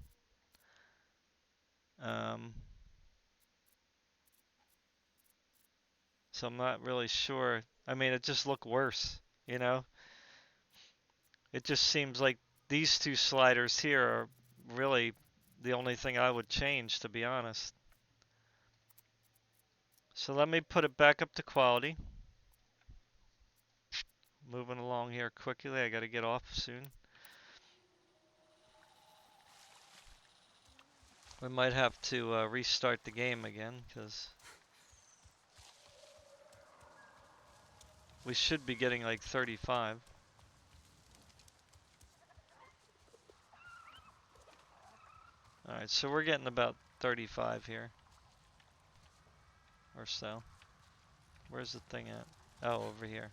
So I'm not really sure. I mean, it just looked worse, you know? It just seems like these two sliders here are really the only thing I would change, to be honest. So let me put it back up to quality. Moving along here quickly. I got to get off soon. We might have to restart the game again because we should be getting like 35. Alright, so we're getting about 35 here. Or so. Where's the thing at? Oh, over here.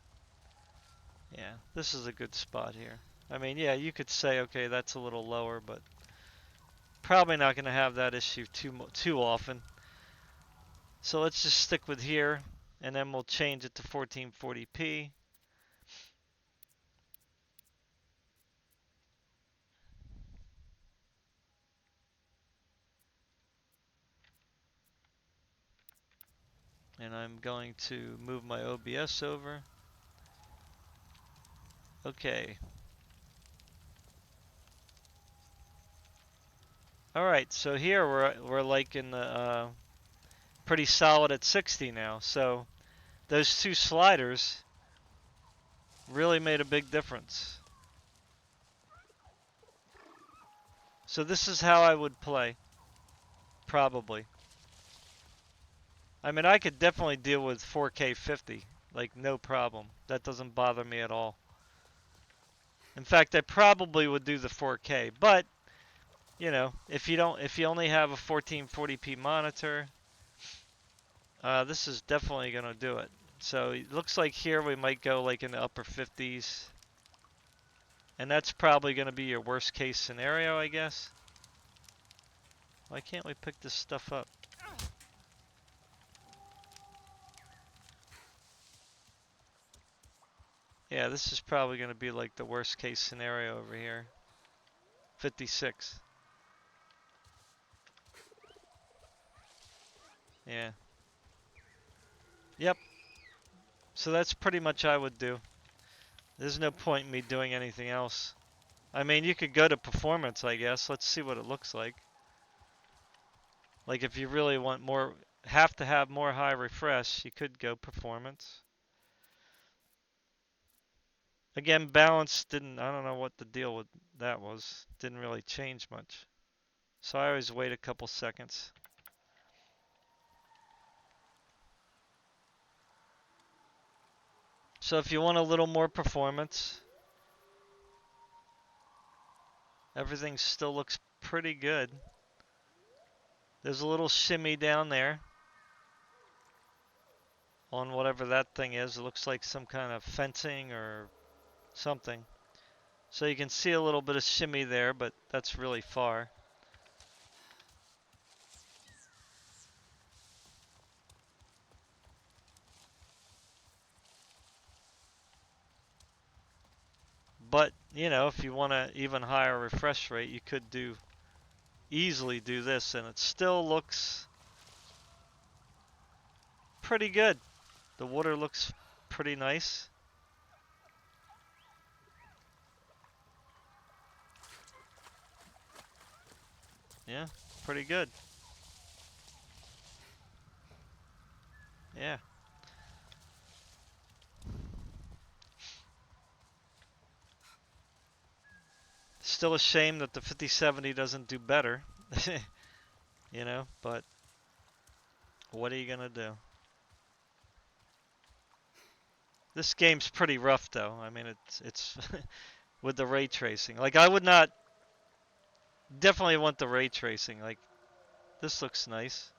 Yeah, this is a good spot here. I mean, yeah, you could say, okay, that's a little lower, but probably not going to have that issue too often. So let's just stick with here, and then we'll change it to 1440p. And I'm going to move my OBS over. Okay. All right, so here we're like in the pretty solid at 60 now. So those two sliders really made a big difference. So this is how I would play, probably. I mean, I could definitely deal with 4K 50, like no problem. That doesn't bother me at all. In fact, I probably would do the 4K, but you know, if you only have a 1440p monitor, this is definitely gonna do it. So it looks like here we might go like in the upper 50s, and that's probably gonna be your worst case scenario, I guess. Why can't we pick this stuff up? Yeah, this is probably gonna be like the worst case scenario over here. 56. Yeah. Yep. So that's pretty much I would do. There's no point in me doing anything else. I mean, you could go to performance, I guess. Let's see what it looks like. Like if you really want more, have to have more high refresh, you could go performance. Again, balance didn't, I don't know what the deal with that was. Didn't really change much. So I always wait a couple seconds. So if you want a little more performance, everything still looks pretty good. There's a little shimmy down there on whatever that thing is. It looks like some kind of fencing or something. So you can see a little bit of shimmy there, but that's really far. But, you know, if you want an even higher refresh rate, you could easily do this, and it still looks pretty good. The water looks pretty nice. Yeah, pretty good. Yeah. Still a shame that the 5070 doesn't do better. You know, but what are you gonna do? This game's pretty rough though. I mean, it's with the ray tracing. Like I would not definitely want the ray tracing. Like this looks nice.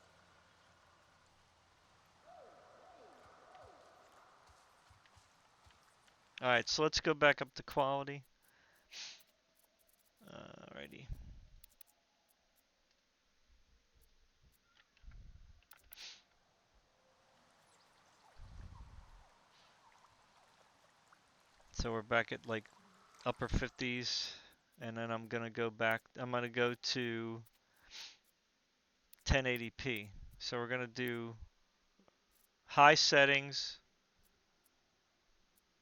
All right, so let's go back up to quality. Alrighty. So we're back at like upper 50s, and then I'm gonna go back. I'm gonna go to 1080p. So we're gonna do high settings,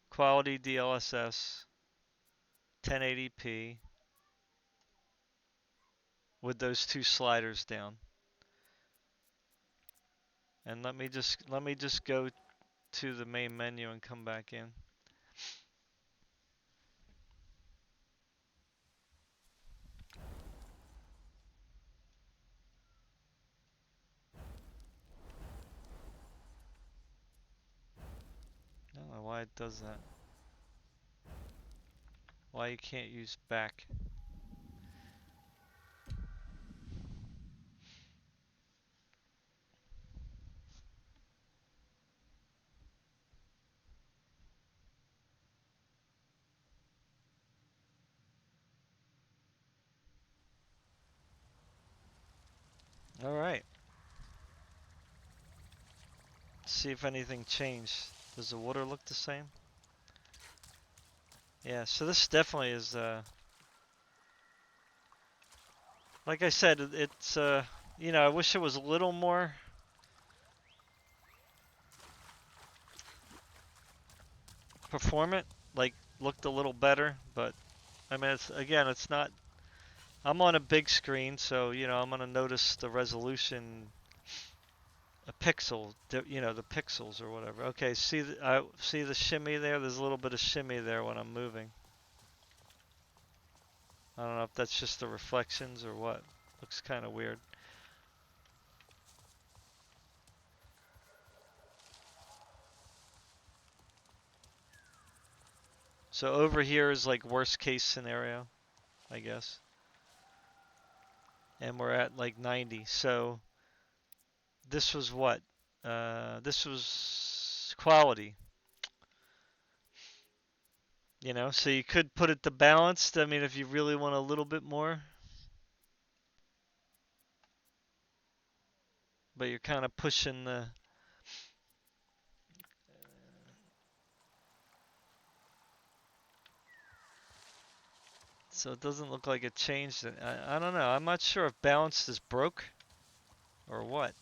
quality DLSS, 1080p with those two sliders down. And let me just go to the main menu and come back in. I don't know why it does that. Why you can't use back. All right. See if anything changed. Does the water look the same? Yeah, so this definitely is, like I said, it's, you know, I wish it was a little more performant, like looked a little better, but I mean, it's, again, it's not, I'm on a big screen, so, you know, I'm gonna notice the resolution, a pixel, you know, the pixels or whatever. Okay, I see the shimmy there? There's a little bit of shimmy there when I'm moving. I don't know if that's just the reflections or what. Looks kind of weird. So over here is like worst case scenario, I guess. And we're at like 90. So this was what? This was quality. You know, so you could put it to balanced. I mean, if you really want a little bit more. But you're kind of pushing the... So it doesn't look like it changed it. I don't know. I'm not sure if balanced is broke or what.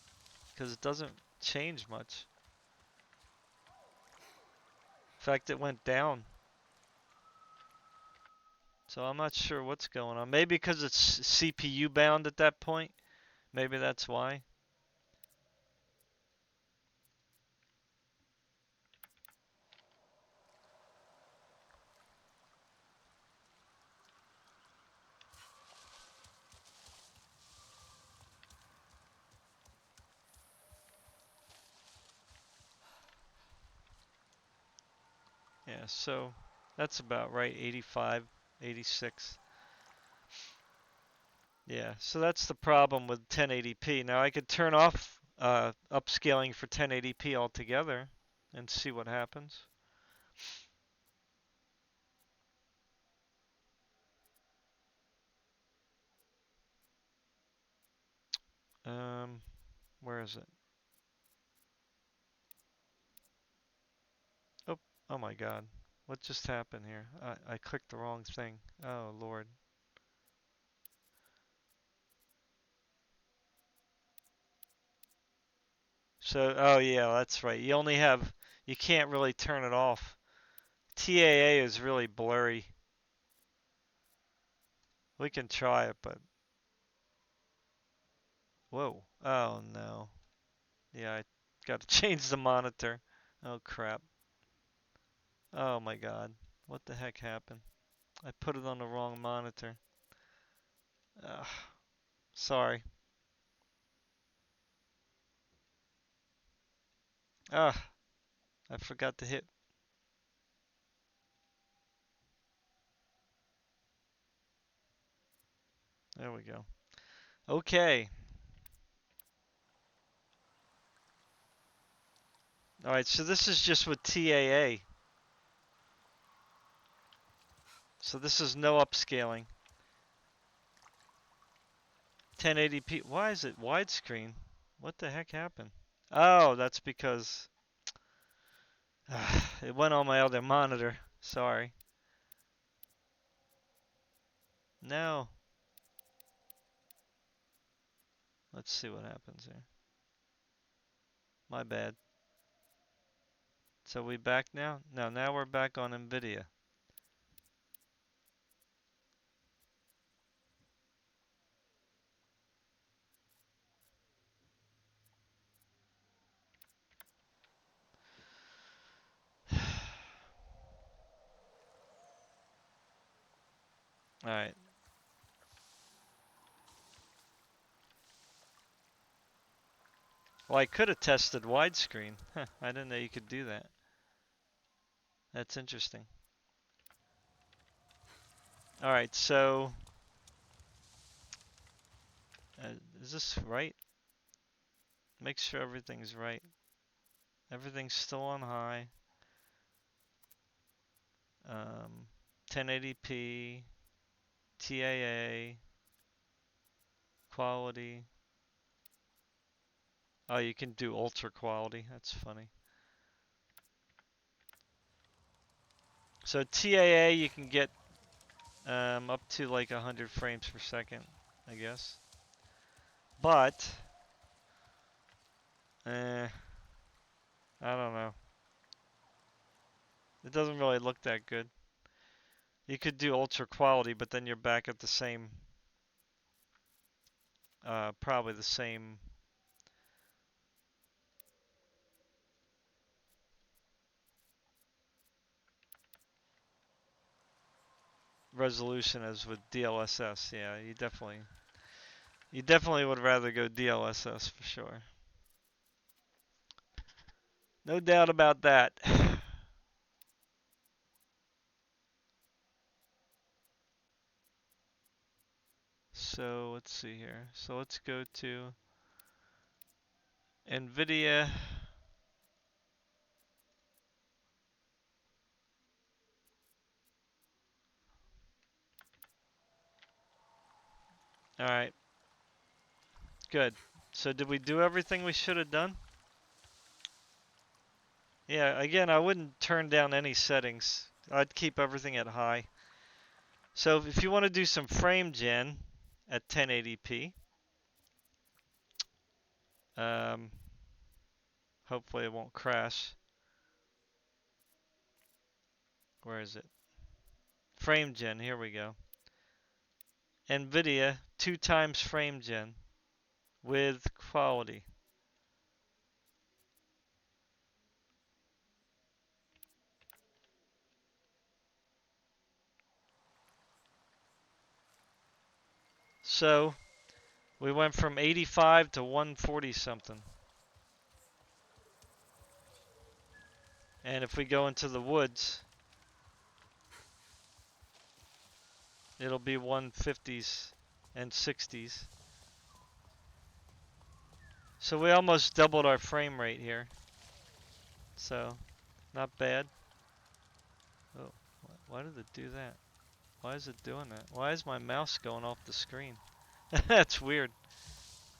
Because it doesn't change much. In fact, it went down. So I'm not sure what's going on. Maybe because it's CPU bound at that point. Maybe that's why. Yeah, so that's about right. 85, 86. Yeah, so that's the problem with 1080p. Now I could turn off upscaling for 1080p altogether and see what happens. Um, where is it? Oh, oh my God. What just happened here? I clicked the wrong thing. Oh, Lord. So, oh yeah, that's right. You can't really turn it off. TAA is really blurry. We can try it, but whoa. Oh no. Yeah, I got to change the monitor. Oh crap. Oh my God. What the heck happened? I put it on the wrong monitor. Ugh. Sorry. Ah, I forgot to hit. There we go. Okay. Alright, so this is just with TAA. So this is no upscaling. 1080p. Why is it widescreen? What the heck happened? Oh, that's because it went on my other monitor. Sorry. No. Let's see what happens here. My bad. So we back now? No, now we're back on NVIDIA. Alright. Well, I could have tested widescreen. Huh, I didn't know you could do that. That's interesting. Alright, so... is this right? Make sure everything's right. Everything's still on high. 1080p, TAA, quality. Oh, you can do ultra quality. That's funny. So TAA you can get up to like 100 frames per second, I guess. But, I don't know. It doesn't really look that good. You could do ultra quality, but then you're back at the same, probably the same resolution as with DLSS. Yeah, you definitely would rather go DLSS for sure. No doubt about that. So let's see here. So let's go to NVIDIA. All right, good. So did we do everything we should have done? Yeah, again, I wouldn't turn down any settings. I'd keep everything at high. So if you want to do some frame gen at 1080p, um, hopefully it won't crash. Where is it? Frame gen, here we go. NVIDIA 2 times frame gen with quality. So we went from 85 to 140 something. And if we go into the woods, it'll be 150s and 60s. So we almost doubled our frame rate here. So, not bad. Oh, why did it do that? Why is it doing that? Why is my mouse going off the screen? That's weird.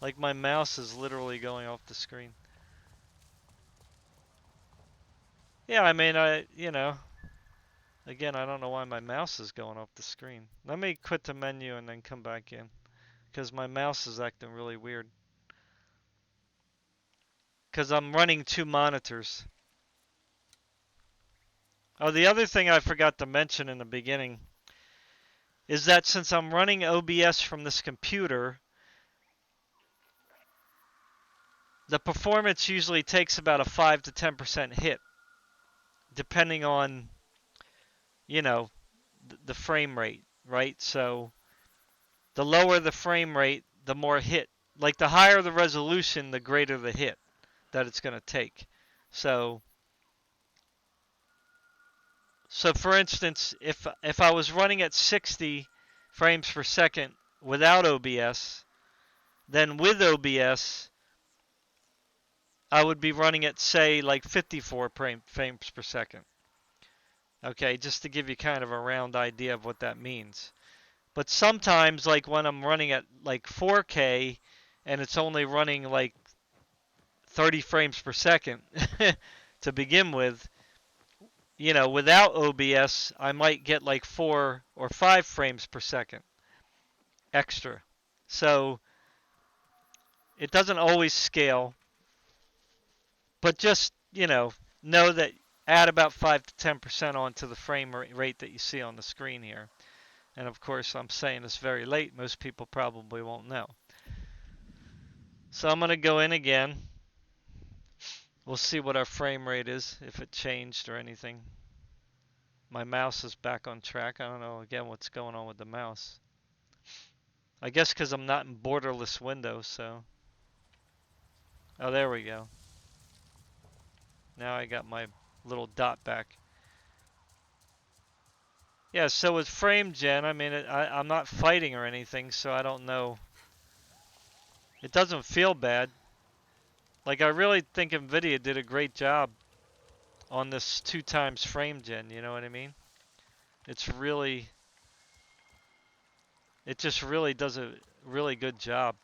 Like my mouse is literally going off the screen. Yeah, I mean, again, I don't know why my mouse is going off the screen. Let me quit the menu and then come back in, because my mouse is acting really weird. Because I'm running 2 monitors. Oh, the other thing I forgot to mention in the beginning is that since I'm running OBS from this computer, the performance usually takes about a 5 to 10% hit, depending on, the frame rate, right? So the lower the frame rate, the more hit. Like the higher the resolution, the greater the hit that it's going to take. So for instance, if I was running at 60 frames per second without OBS, then with OBS, I would be running at, say, like 54 frames per second. Okay, just to give you kind of a round idea of what that means. But sometimes, like when I'm running at like 4K and it's only running like 30 frames per second to begin with, without OBS, I might get like 4 or 5 frames per second extra. So it doesn't always scale, but just, know that add about 5 to 10% onto the frame rate that you see on the screen here. And of course, I'm saying this very late. Most people probably won't know. So I'm going to go in again. We'll see what our frame rate is, if it changed or anything. My mouse is back on track. I don't know, again, what's going on with the mouse. I guess because I'm not in borderless windows, so. Oh, there we go. Now I got my little dot back. Yeah, so with frame gen, I mean, I'm not fighting or anything, so I don't know. It doesn't feel bad. Like, I really think NVIDIA did a great job on this 2 times frame gen, you know what I mean? It just really does a really good job.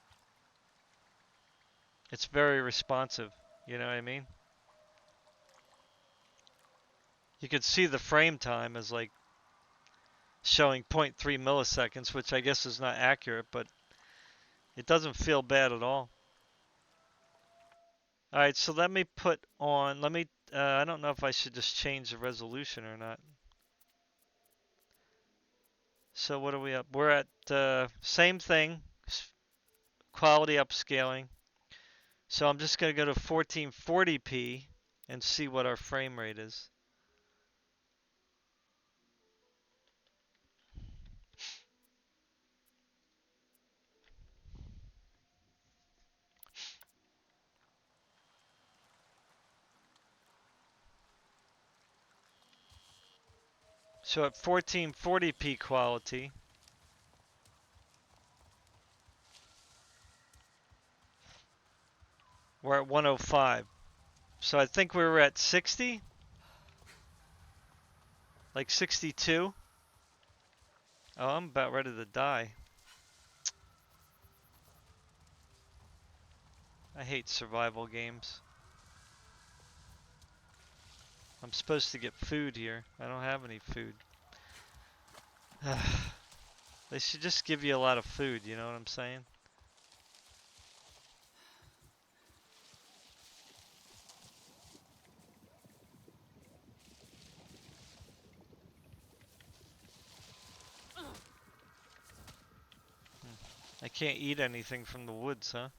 It's very responsive. You know what I mean? You can see the frame time is like showing 0.3 milliseconds, which I guess is not accurate, but it doesn't feel bad at all. All right, so let me put on, I don't know if I should just change the resolution or not. So what are we up? We're at same thing, quality upscaling. So I'm just going to go to 1440p and see what our frame rate is. So at 1440p quality, we're at 105. So I think we were at 60, like 62. Oh, I'm about ready to die. I hate survival games. I'm supposed to get food here. I don't have any food. They should just give you a lot of food, you know what I'm saying? I can't eat anything from the woods, huh?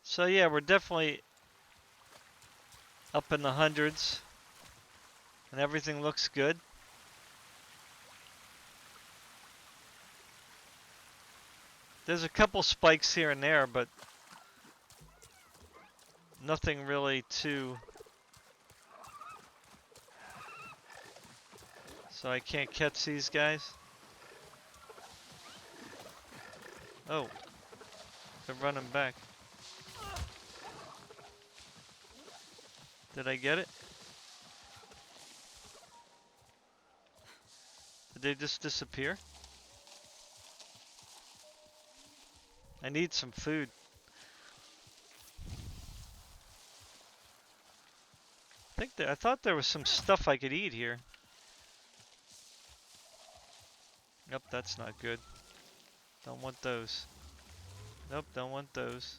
So yeah, we're definitely up in the hundreds, and everything looks good. There's a couple spikes here and there, but nothing really too... So I can't catch these guys. Oh, they're running back. Did I get it? Did they just disappear? I need some food. I thought there was some stuff I could eat here. Nope, that's not good. Don't want those. Nope, don't want those.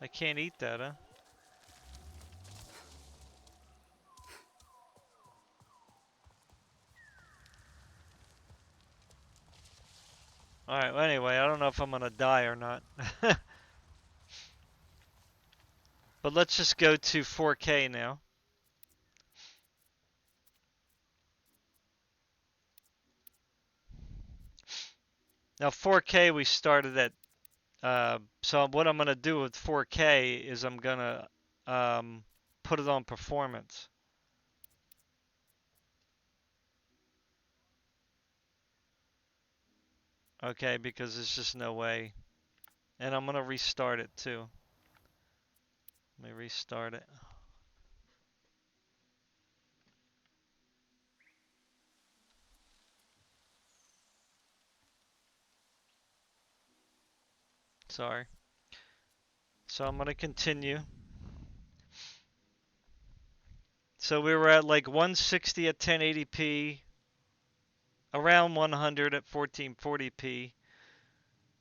I can't eat that, huh? Alright, well anyway, I don't know if I'm gonna die or not. But let's just go to 4K now. Now 4K we started at, so what I'm gonna do with 4K is I'm gonna put it on performance. Okay, because there's just no way. And I'm gonna restart it too. Let me restart it. Sorry. So I'm gonna continue. So we were at like 160 at 1080p, around 100 at 1440p.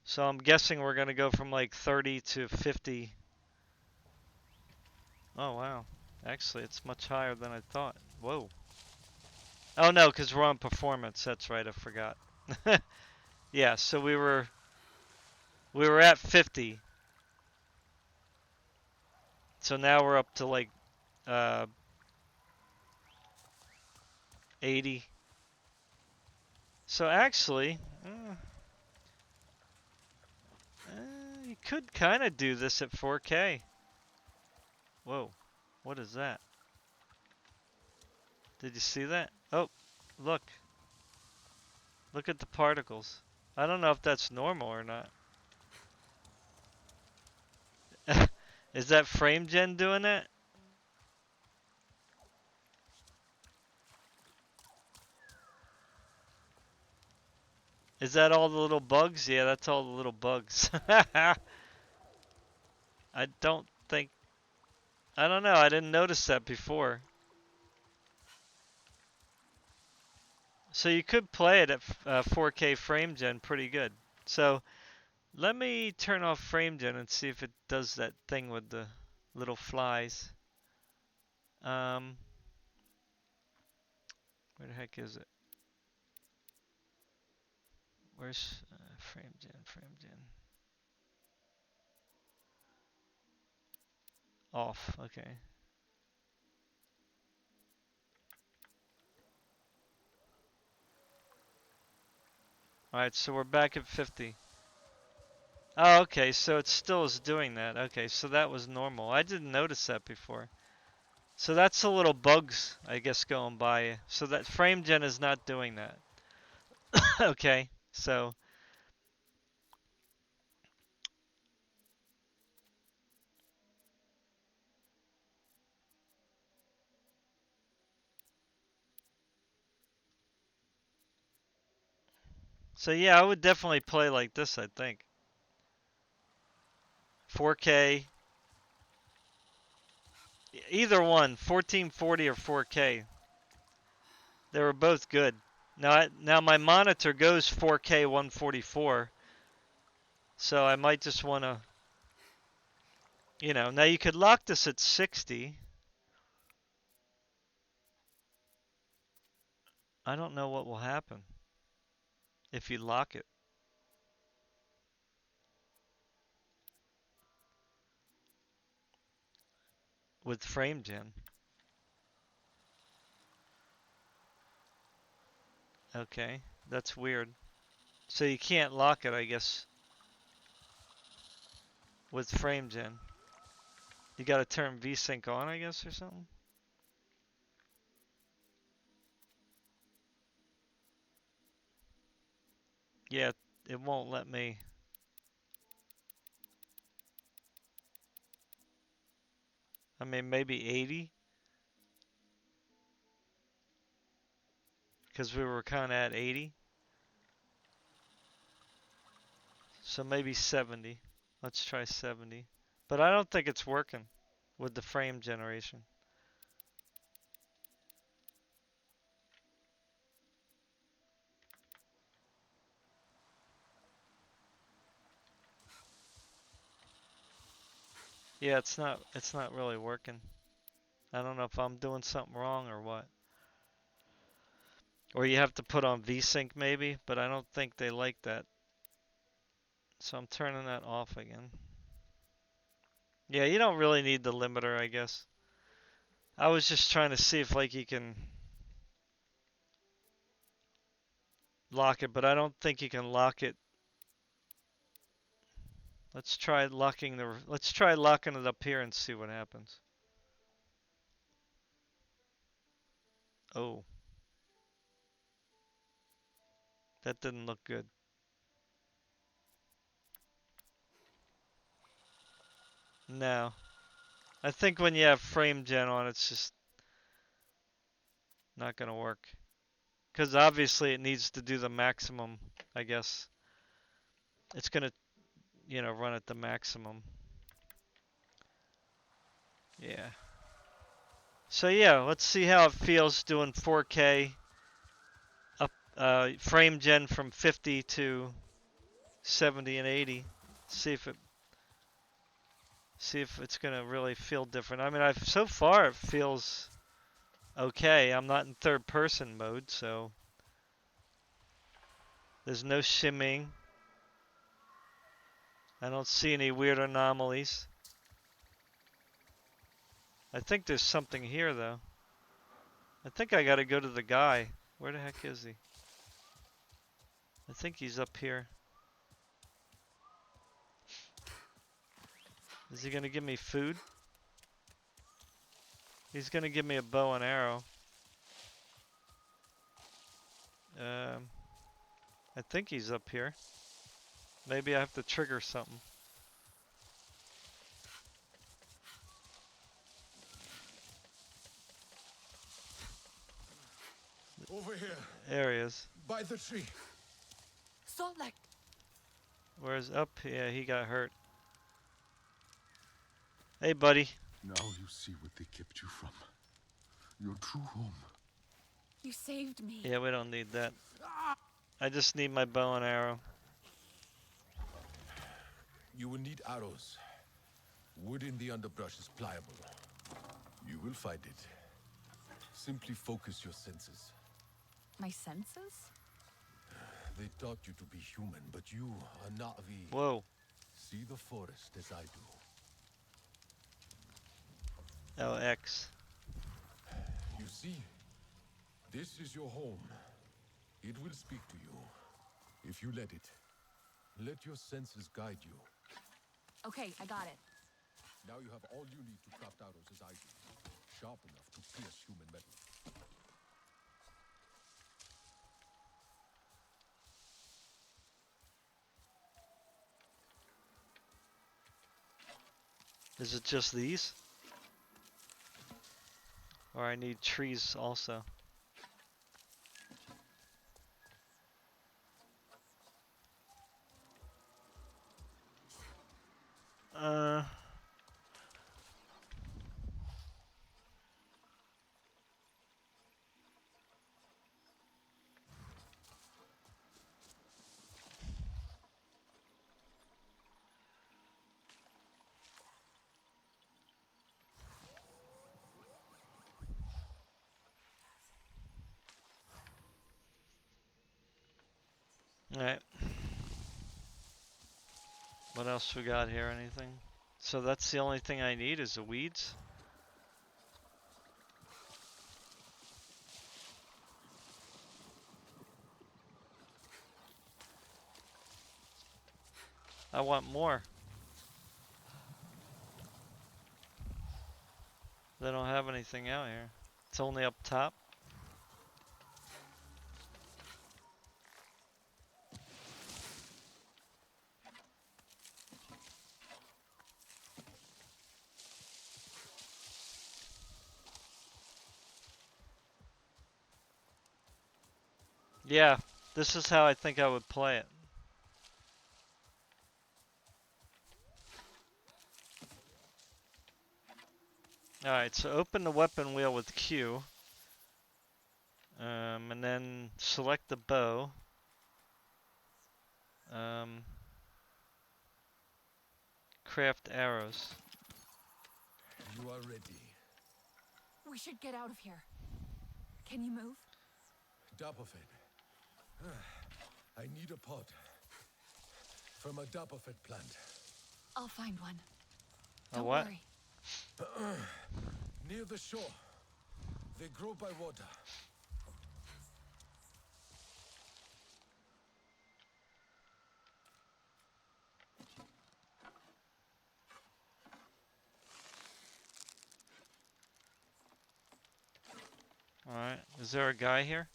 So I'm guessing we're gonna go from like 30 to 50. Oh wow. Actually, it's much higher than I thought. Whoa. Oh no, because we're on performance. That's right, I forgot. Yeah, so we were at 50. So now we're up to like 80. So actually, you could kind of do this at 4K. Whoa, what is that? Did you see that? Oh, look. Look at the particles. I don't know if that's normal or not. Is that FrameGen doing that? Is that all the little bugs? Yeah, that's all the little bugs. I don't think... I don't know. I didn't notice that before. So you could play it at 4K frame gen pretty good. So let me turn off frame gen and see if it does that thing with the little flies. Where the heck is it? Where's frame gen? Frame gen. Off. Okay. Alright, so we're back at 50. Oh, okay, so it still is doing that. Okay, so that was normal. I didn't notice that before. So that's the little bugs, I guess, going by. So that frame gen is not doing that. Okay, so yeah, I would definitely play like this, I think. 4K, either one, 1440 or 4K. They were both good. Now my monitor goes 4K 144, so I might just want to, now you could lock this at 60. I don't know what will happen if you lock it with frame gen. Okay, that's weird. So you can't lock it, I guess, with frame gen. You gotta turn VSync on, I guess, or something? Yeah, it won't let me. I mean, maybe 80? Because we were kind of at 80. So maybe 70. Let's try 70. But I don't think it's working with the frame generation. Yeah, it's not really working. I don't know if I'm doing something wrong or what. Or you have to put on VSync maybe, but I don't think they like that. So I'm turning that off again. Yeah, you don't really need the limiter, I guess. I was just trying to see if like you can lock it, but I don't think you can lock it. Let's try locking it up here and see what happens. Oh. That didn't look good. No. I think when you have frame gen on, it's just not gonna work. Because obviously it needs to do the maximum, I guess. It's gonna, run at the maximum. Yeah. So yeah, let's see how it feels doing 4K up frame gen from 50 to 70 and 80. See if it's gonna really feel different. I mean, so far it feels okay. I'm not in third person mode, so there's no shimming. I don't see any weird anomalies. I think there's something here though. I think I gotta go to the guy. Where the heck is he? I think he's up here. Is he gonna give me food? He's gonna give me a bow and arrow. I think he's up here. Maybe I have to trigger something. Over here. There he is. By the tree. Solek. Where's up? Yeah, he got hurt. Hey, buddy. Now you see what they kept you from. Your true home. You saved me. Yeah, we don't need that. I just need my bow and arrow. You will need arrows. Wood in the underbrush is pliable. You will find it. Simply focus your senses. My senses? They taught you to be human, but you are Na'vi. Whoa. See the forest as I do. LX. You see, this is your home. It will speak to you, if you let it. Let your senses guide you. Okay, I got it. Now you have all you need to craft arrows as I do. Sharp enough to pierce human metal. Is it just these? Or I need trees also. Alright. What else we got here? Anything? So that's the only thing I need is the weeds? I want more. They don't have anything out here. It's only up top. Yeah, this is how I think I would play it. Alright, so open the weapon wheel with Q. And then select the bow. Craft arrows. You are ready. We should get out of here. Can you move? Dapofed. I need a pot. From a Dapofed plant. I'll find one. A Don't what? worry. Near the shore. They grow by water. Alright, is there a guy here?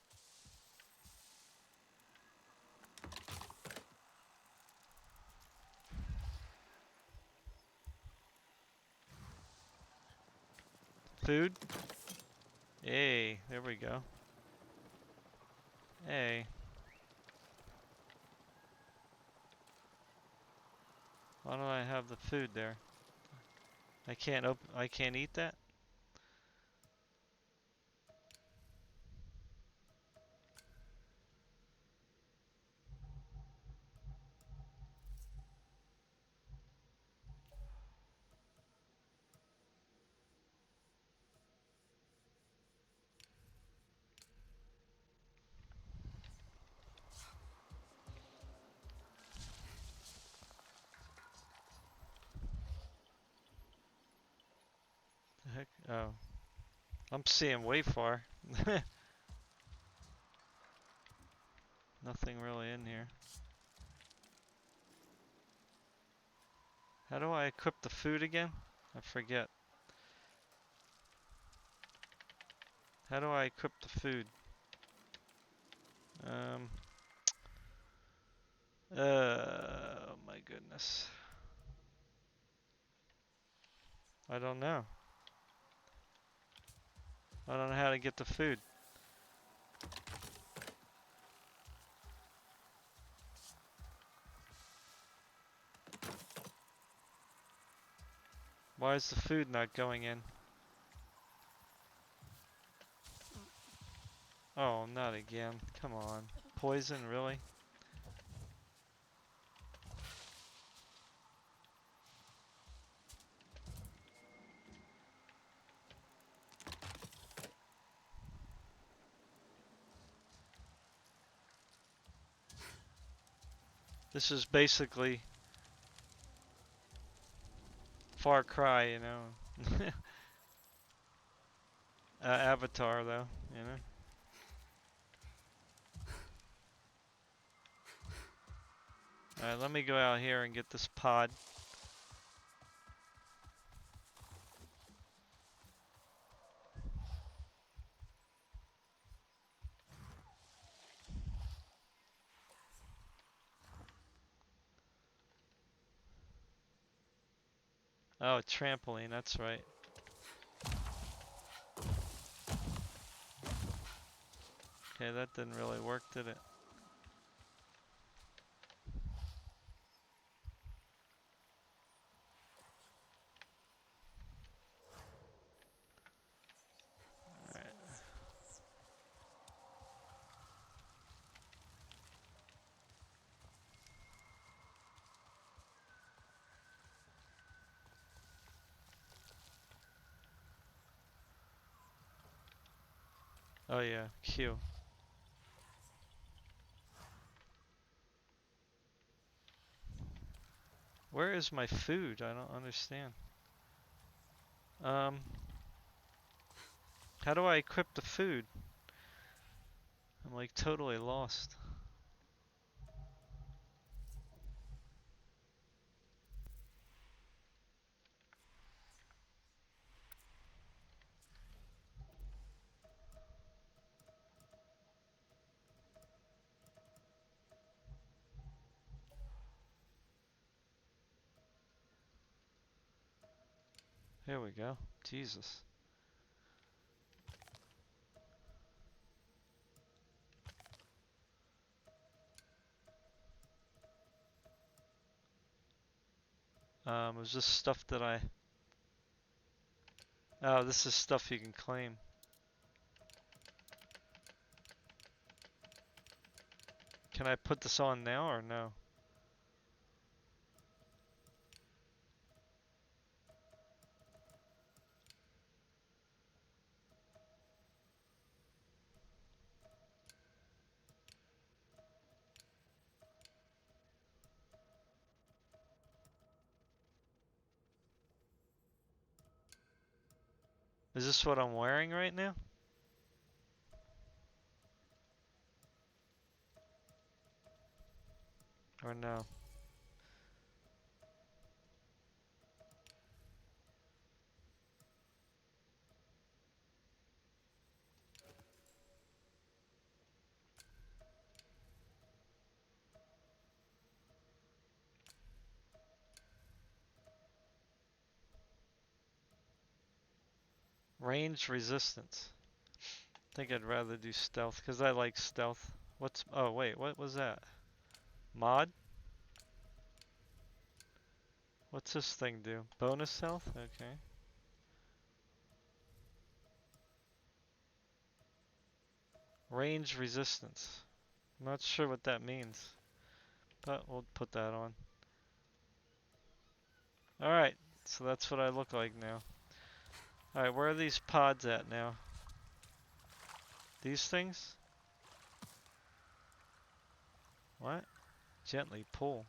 Food? Hey, there we go. Hey. Why don't I have the food there? I can't eat that? The heck? Oh. I'm seeing way far. Nothing really in here. How do I equip the food again? I forget. How do I equip the food? Oh my goodness. I don't know. I don't know how to get the food. Why is the food not going in? Oh, not again. Come on. Poison, really? This is basically Far Cry, you know. Avatar, though, you know. Alright, let me go out here and get this pod. Oh, trampoline, that's right. Okay, that didn't really work, did it? Alright. Oh yeah, Q. Where is my food? I don't understand. How do I equip the food? I'm like totally lost. Here we go. Jesus. It was just stuff that I... Oh, this is stuff you can claim. Can I put this on now or no? Is this what I'm wearing right now? Or no? Range resistance. I think I'd rather do stealth because I like stealth. What's... Oh wait, what was that? Mod? What's this thing do? Bonus health? Okay. Range resistance. I'm not sure what that means, but we'll put that on. Alright, so that's what I look like now. Alright, where are these pods at now? These things? What? Gently pull.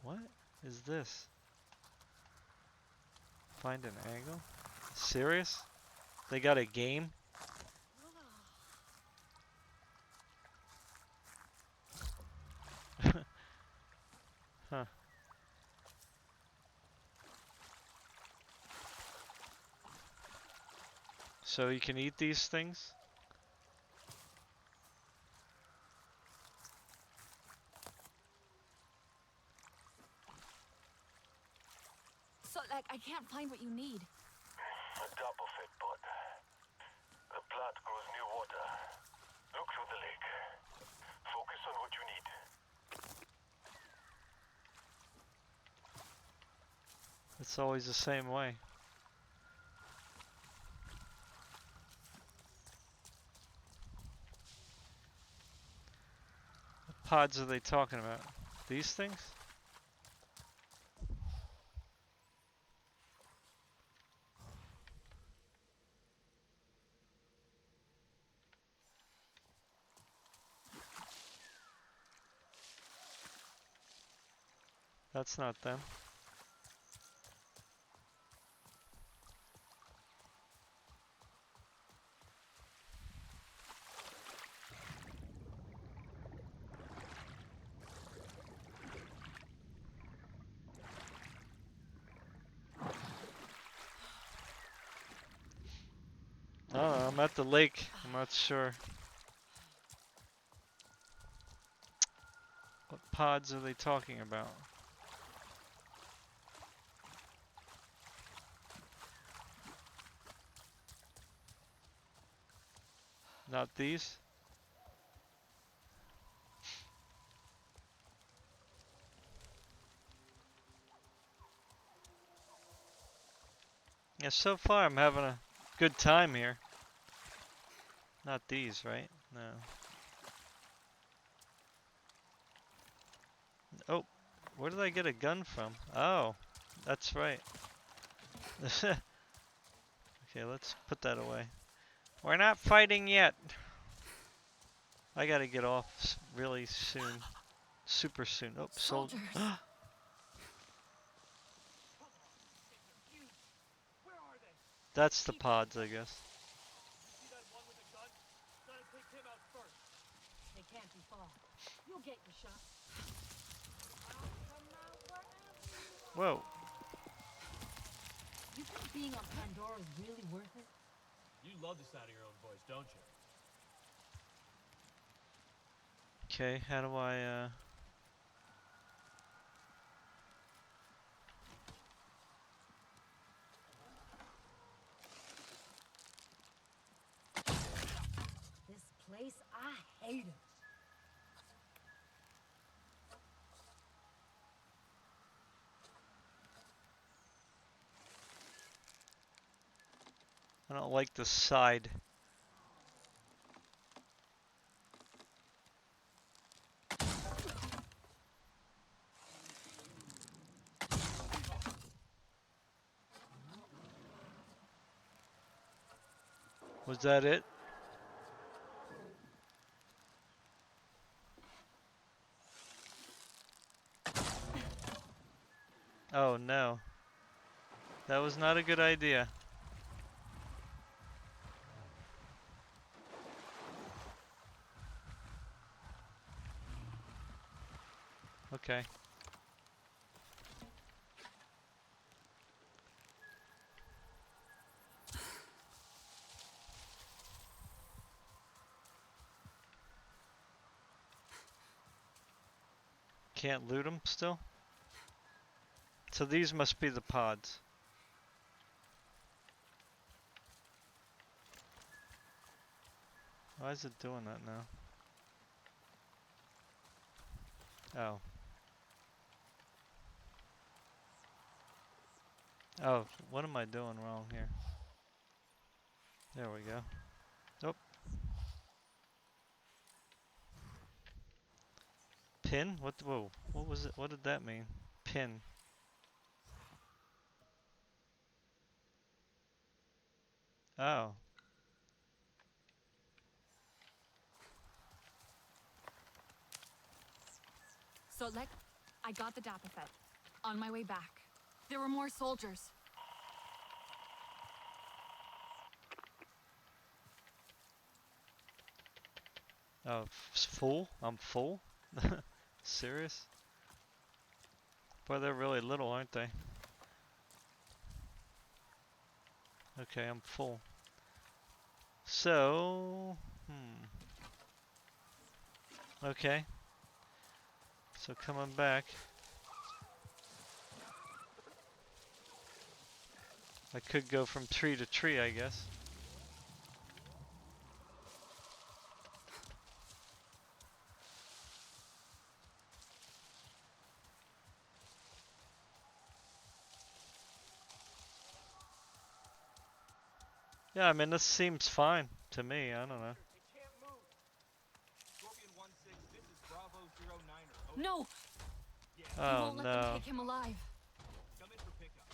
What is this? Find an angle? Serious? They got a game? Huh. So you can eat these things? So, like, I can't find what you need. A drop of it, but the plant grows near water. Look through the lake. Focus on what you need. It's always the same way. What pods are they talking about? These things? That's not them. Oh, I'm at the lake. I'm not sure. What pods are they talking about? Not these? Yeah, so far I'm having a good time here. Not these, right? No. Oh, where did I get a gun from? Oh, that's right. Okay, let's put that away. We're not fighting yet. I gotta get off really soon. Super soon. Oh, sold. Soldiers. Where are they? That's the pods, I guess. See that one with the gun? Gotta take him out first. They can't be far. You'll get your shot. Whoa. You think being on Pandora is really worth it? You love the sound of your own voice, don't you? Okay, how do I, This place, I hate it. I don't like the side. Was that it? Oh no. That was not a good idea. Okay. Can't loot them still? So these must be the pods. Why is it doing that now? Oh. Oh, what am I doing wrong here? There we go. Oh. Pin? What? Whoa. What was it? What did that mean? Pin. Oh. So I got the Dapafet. On my way back. There were more soldiers. Oh, full? I'm full? Serious? Boy, they're really little, aren't they? Okay, I'm full. So, okay. So coming back. I could go from tree to tree, I guess. Yeah, I mean, this seems fine to me. I don't know. It can't move. Scorpion 1-6, this is Bravo 09er. Over. No! Yeah, You Oh won't let them no. take him alive. come in for pickup.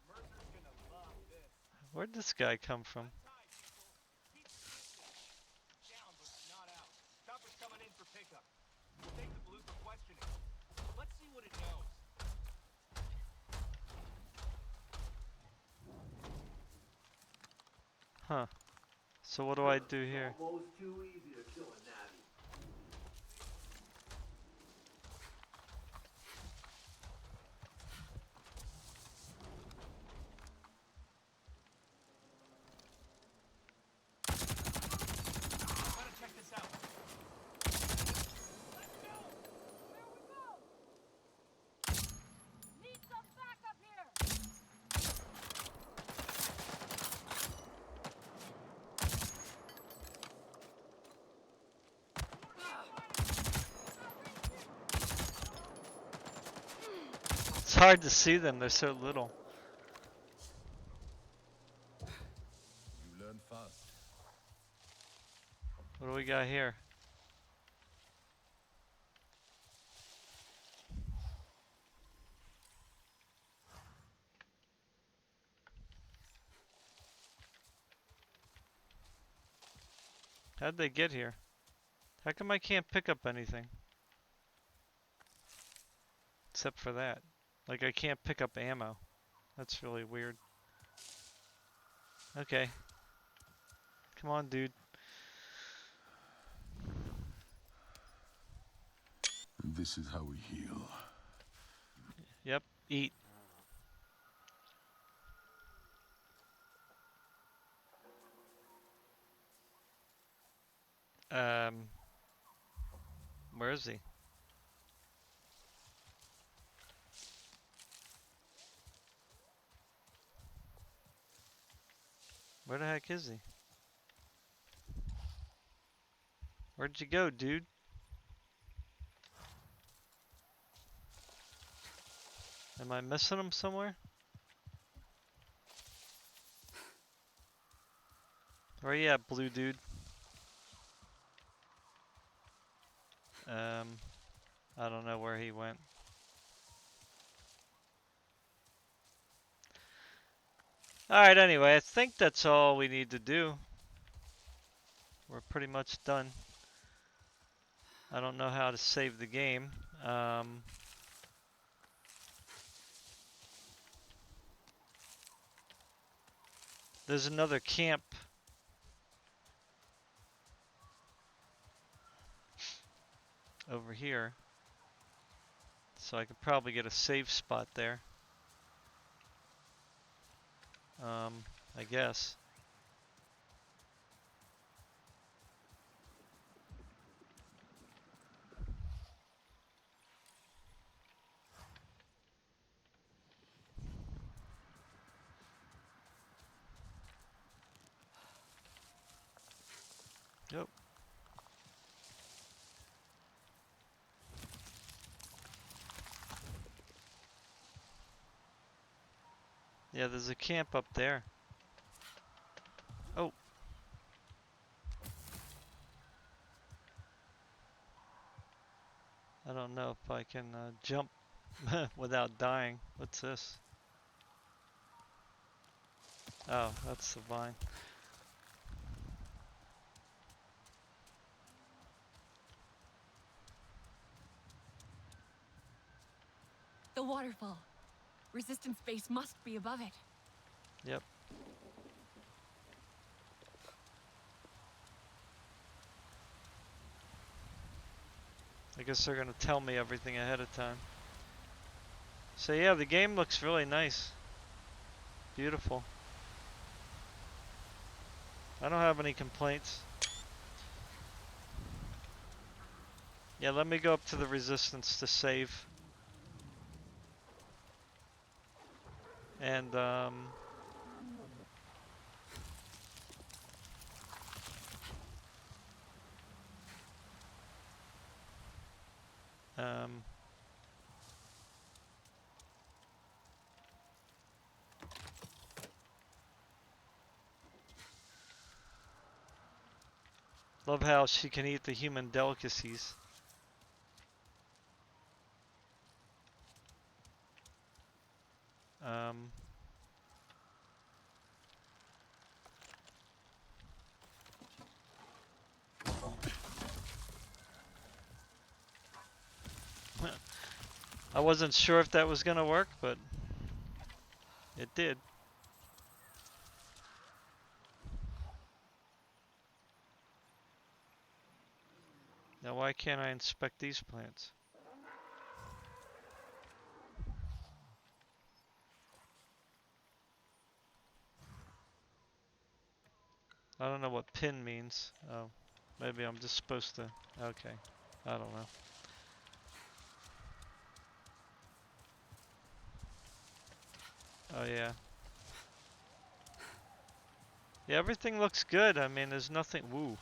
Mercer's gonna love this. Where'd this guy come from? Untie, people. Keep the distance. Down, but not out. Chopper's coming in for pickup. We'll take the blue for questioning. Let's see what it knows. Huh. So what do I do here? Almost too easy to kill a Navi. Gotta check this out. Need some backup here! It's hard to see them. They're so little. You learn fast. What do we got here? How'd they get here? How come I can't pick up anything? Except for that. Like I can't pick up ammo. That's really weird. Okay. Come on, dude. This is how we heal. Yep, eat. Um, where is he? Where the heck is he? Where'd you go, dude? Am I missing him somewhere? Where you at, blue dude? I don't know where he went. Alright, anyway, I think that's all we need to do. We're pretty much done. I don't know how to save the game. There's another camp over here. So I could probably get a safe spot there. I guess. Yep. Yeah, there's a camp up there. Oh. I don't know if I can jump without dying. What's this? Oh, that's the vine. The waterfall. Resistance base must be above it. Yep. I guess they're gonna tell me everything ahead of time. So yeah, the game looks really nice. Beautiful. I don't have any complaints. Yeah, let me go up to the resistance to save. And Love how she can eat the human delicacies. Um, I wasn't sure if that was gonna work, but it did. Now why can't I inspect these plants? I don't know what pin means. Oh, maybe I'm just supposed to. Okay, I don't know. Oh yeah. Yeah, everything looks good. I mean, there's nothing. Woo.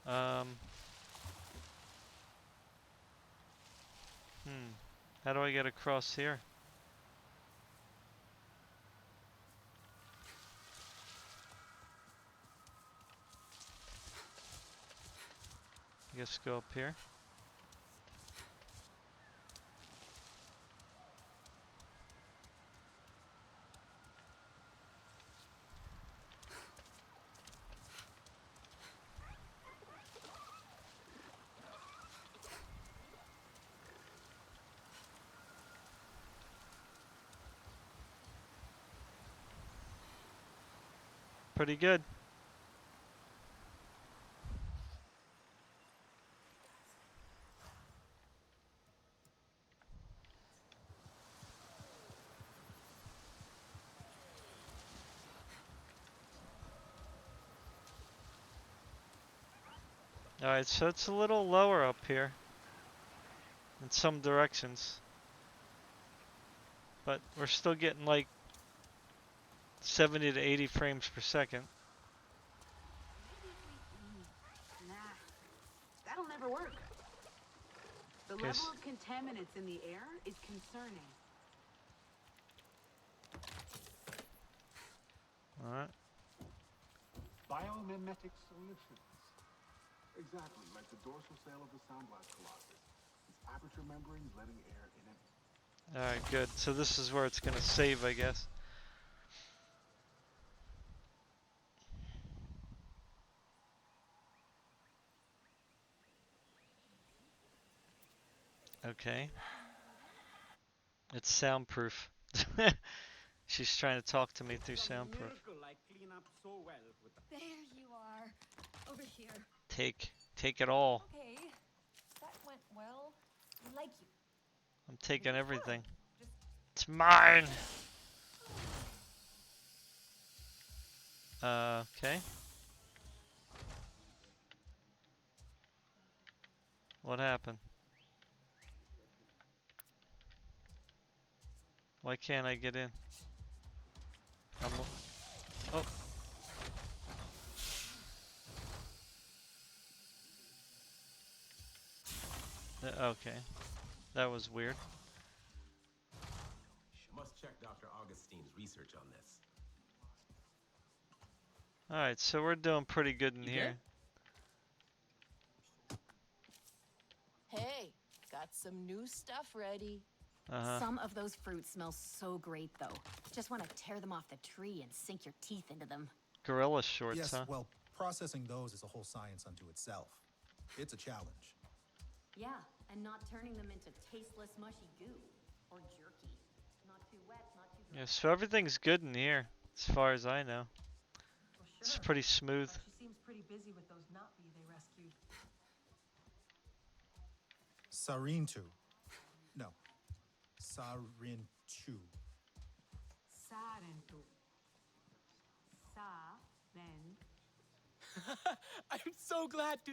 Um. How do I get across here? I guess go up here. Pretty good. Alright, so it's a little lower up here in some directions. But we're still getting like 70 to 80 frames per second. Nah, that'll never work. The Guess. level of contaminants in the air is concerning. Alright. Biomimetic solutions. Exactly, like the dorsal sail of the Sound Blast Colossus. Its aperture membranes letting air in it. Alright, good. So this is where it's gonna save, I guess. Okay. It's soundproof. She's trying to talk to me through soundproof. There you are. Over here. Take it all. Okay. That went well. I like you. I'm taking everything. It's mine! Okay. What happened? Why can't I get in? Oh. Okay. That was weird. Must check Dr. Augustine's research on this. Alright, so we're doing pretty good in here. Hey, got some new stuff ready. Some of those fruits smell so great, though. Just want to tear them off the tree and sink your teeth into them. Gorilla shorts, yes, huh? Well, processing those is a whole science unto itself. It's a challenge. Yeah, and not turning them into tasteless, mushy goo. Or jerky. Not too wet, not too dry. Yeah, so everything's good in here, as far as I know. Well, sure. It's pretty smooth. She seems pretty busy with those Navi they rescued. Sarintu. No. Sarintu. Sarentu. Sa-ren. I'm so glad to.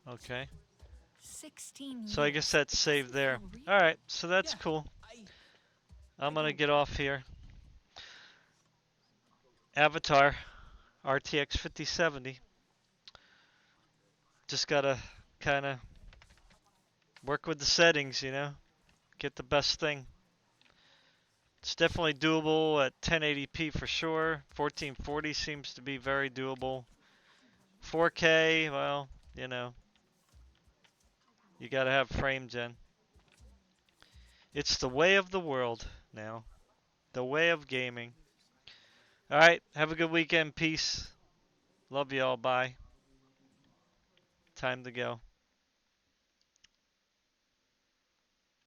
Okay. 16 So I guess that's saved there. Alright, so that's cool. I'm gonna get off here. Avatar, RTX 5070. Just gotta kinda work with the settings, you know? Get the best thing. It's definitely doable at 1080p for sure. 1440 seems to be very doable. 4K, well, you know, you gotta have frame gen. It's the way of the world now. The way of gaming. Alright, have a good weekend. Peace. Love y'all. Bye. Time to go.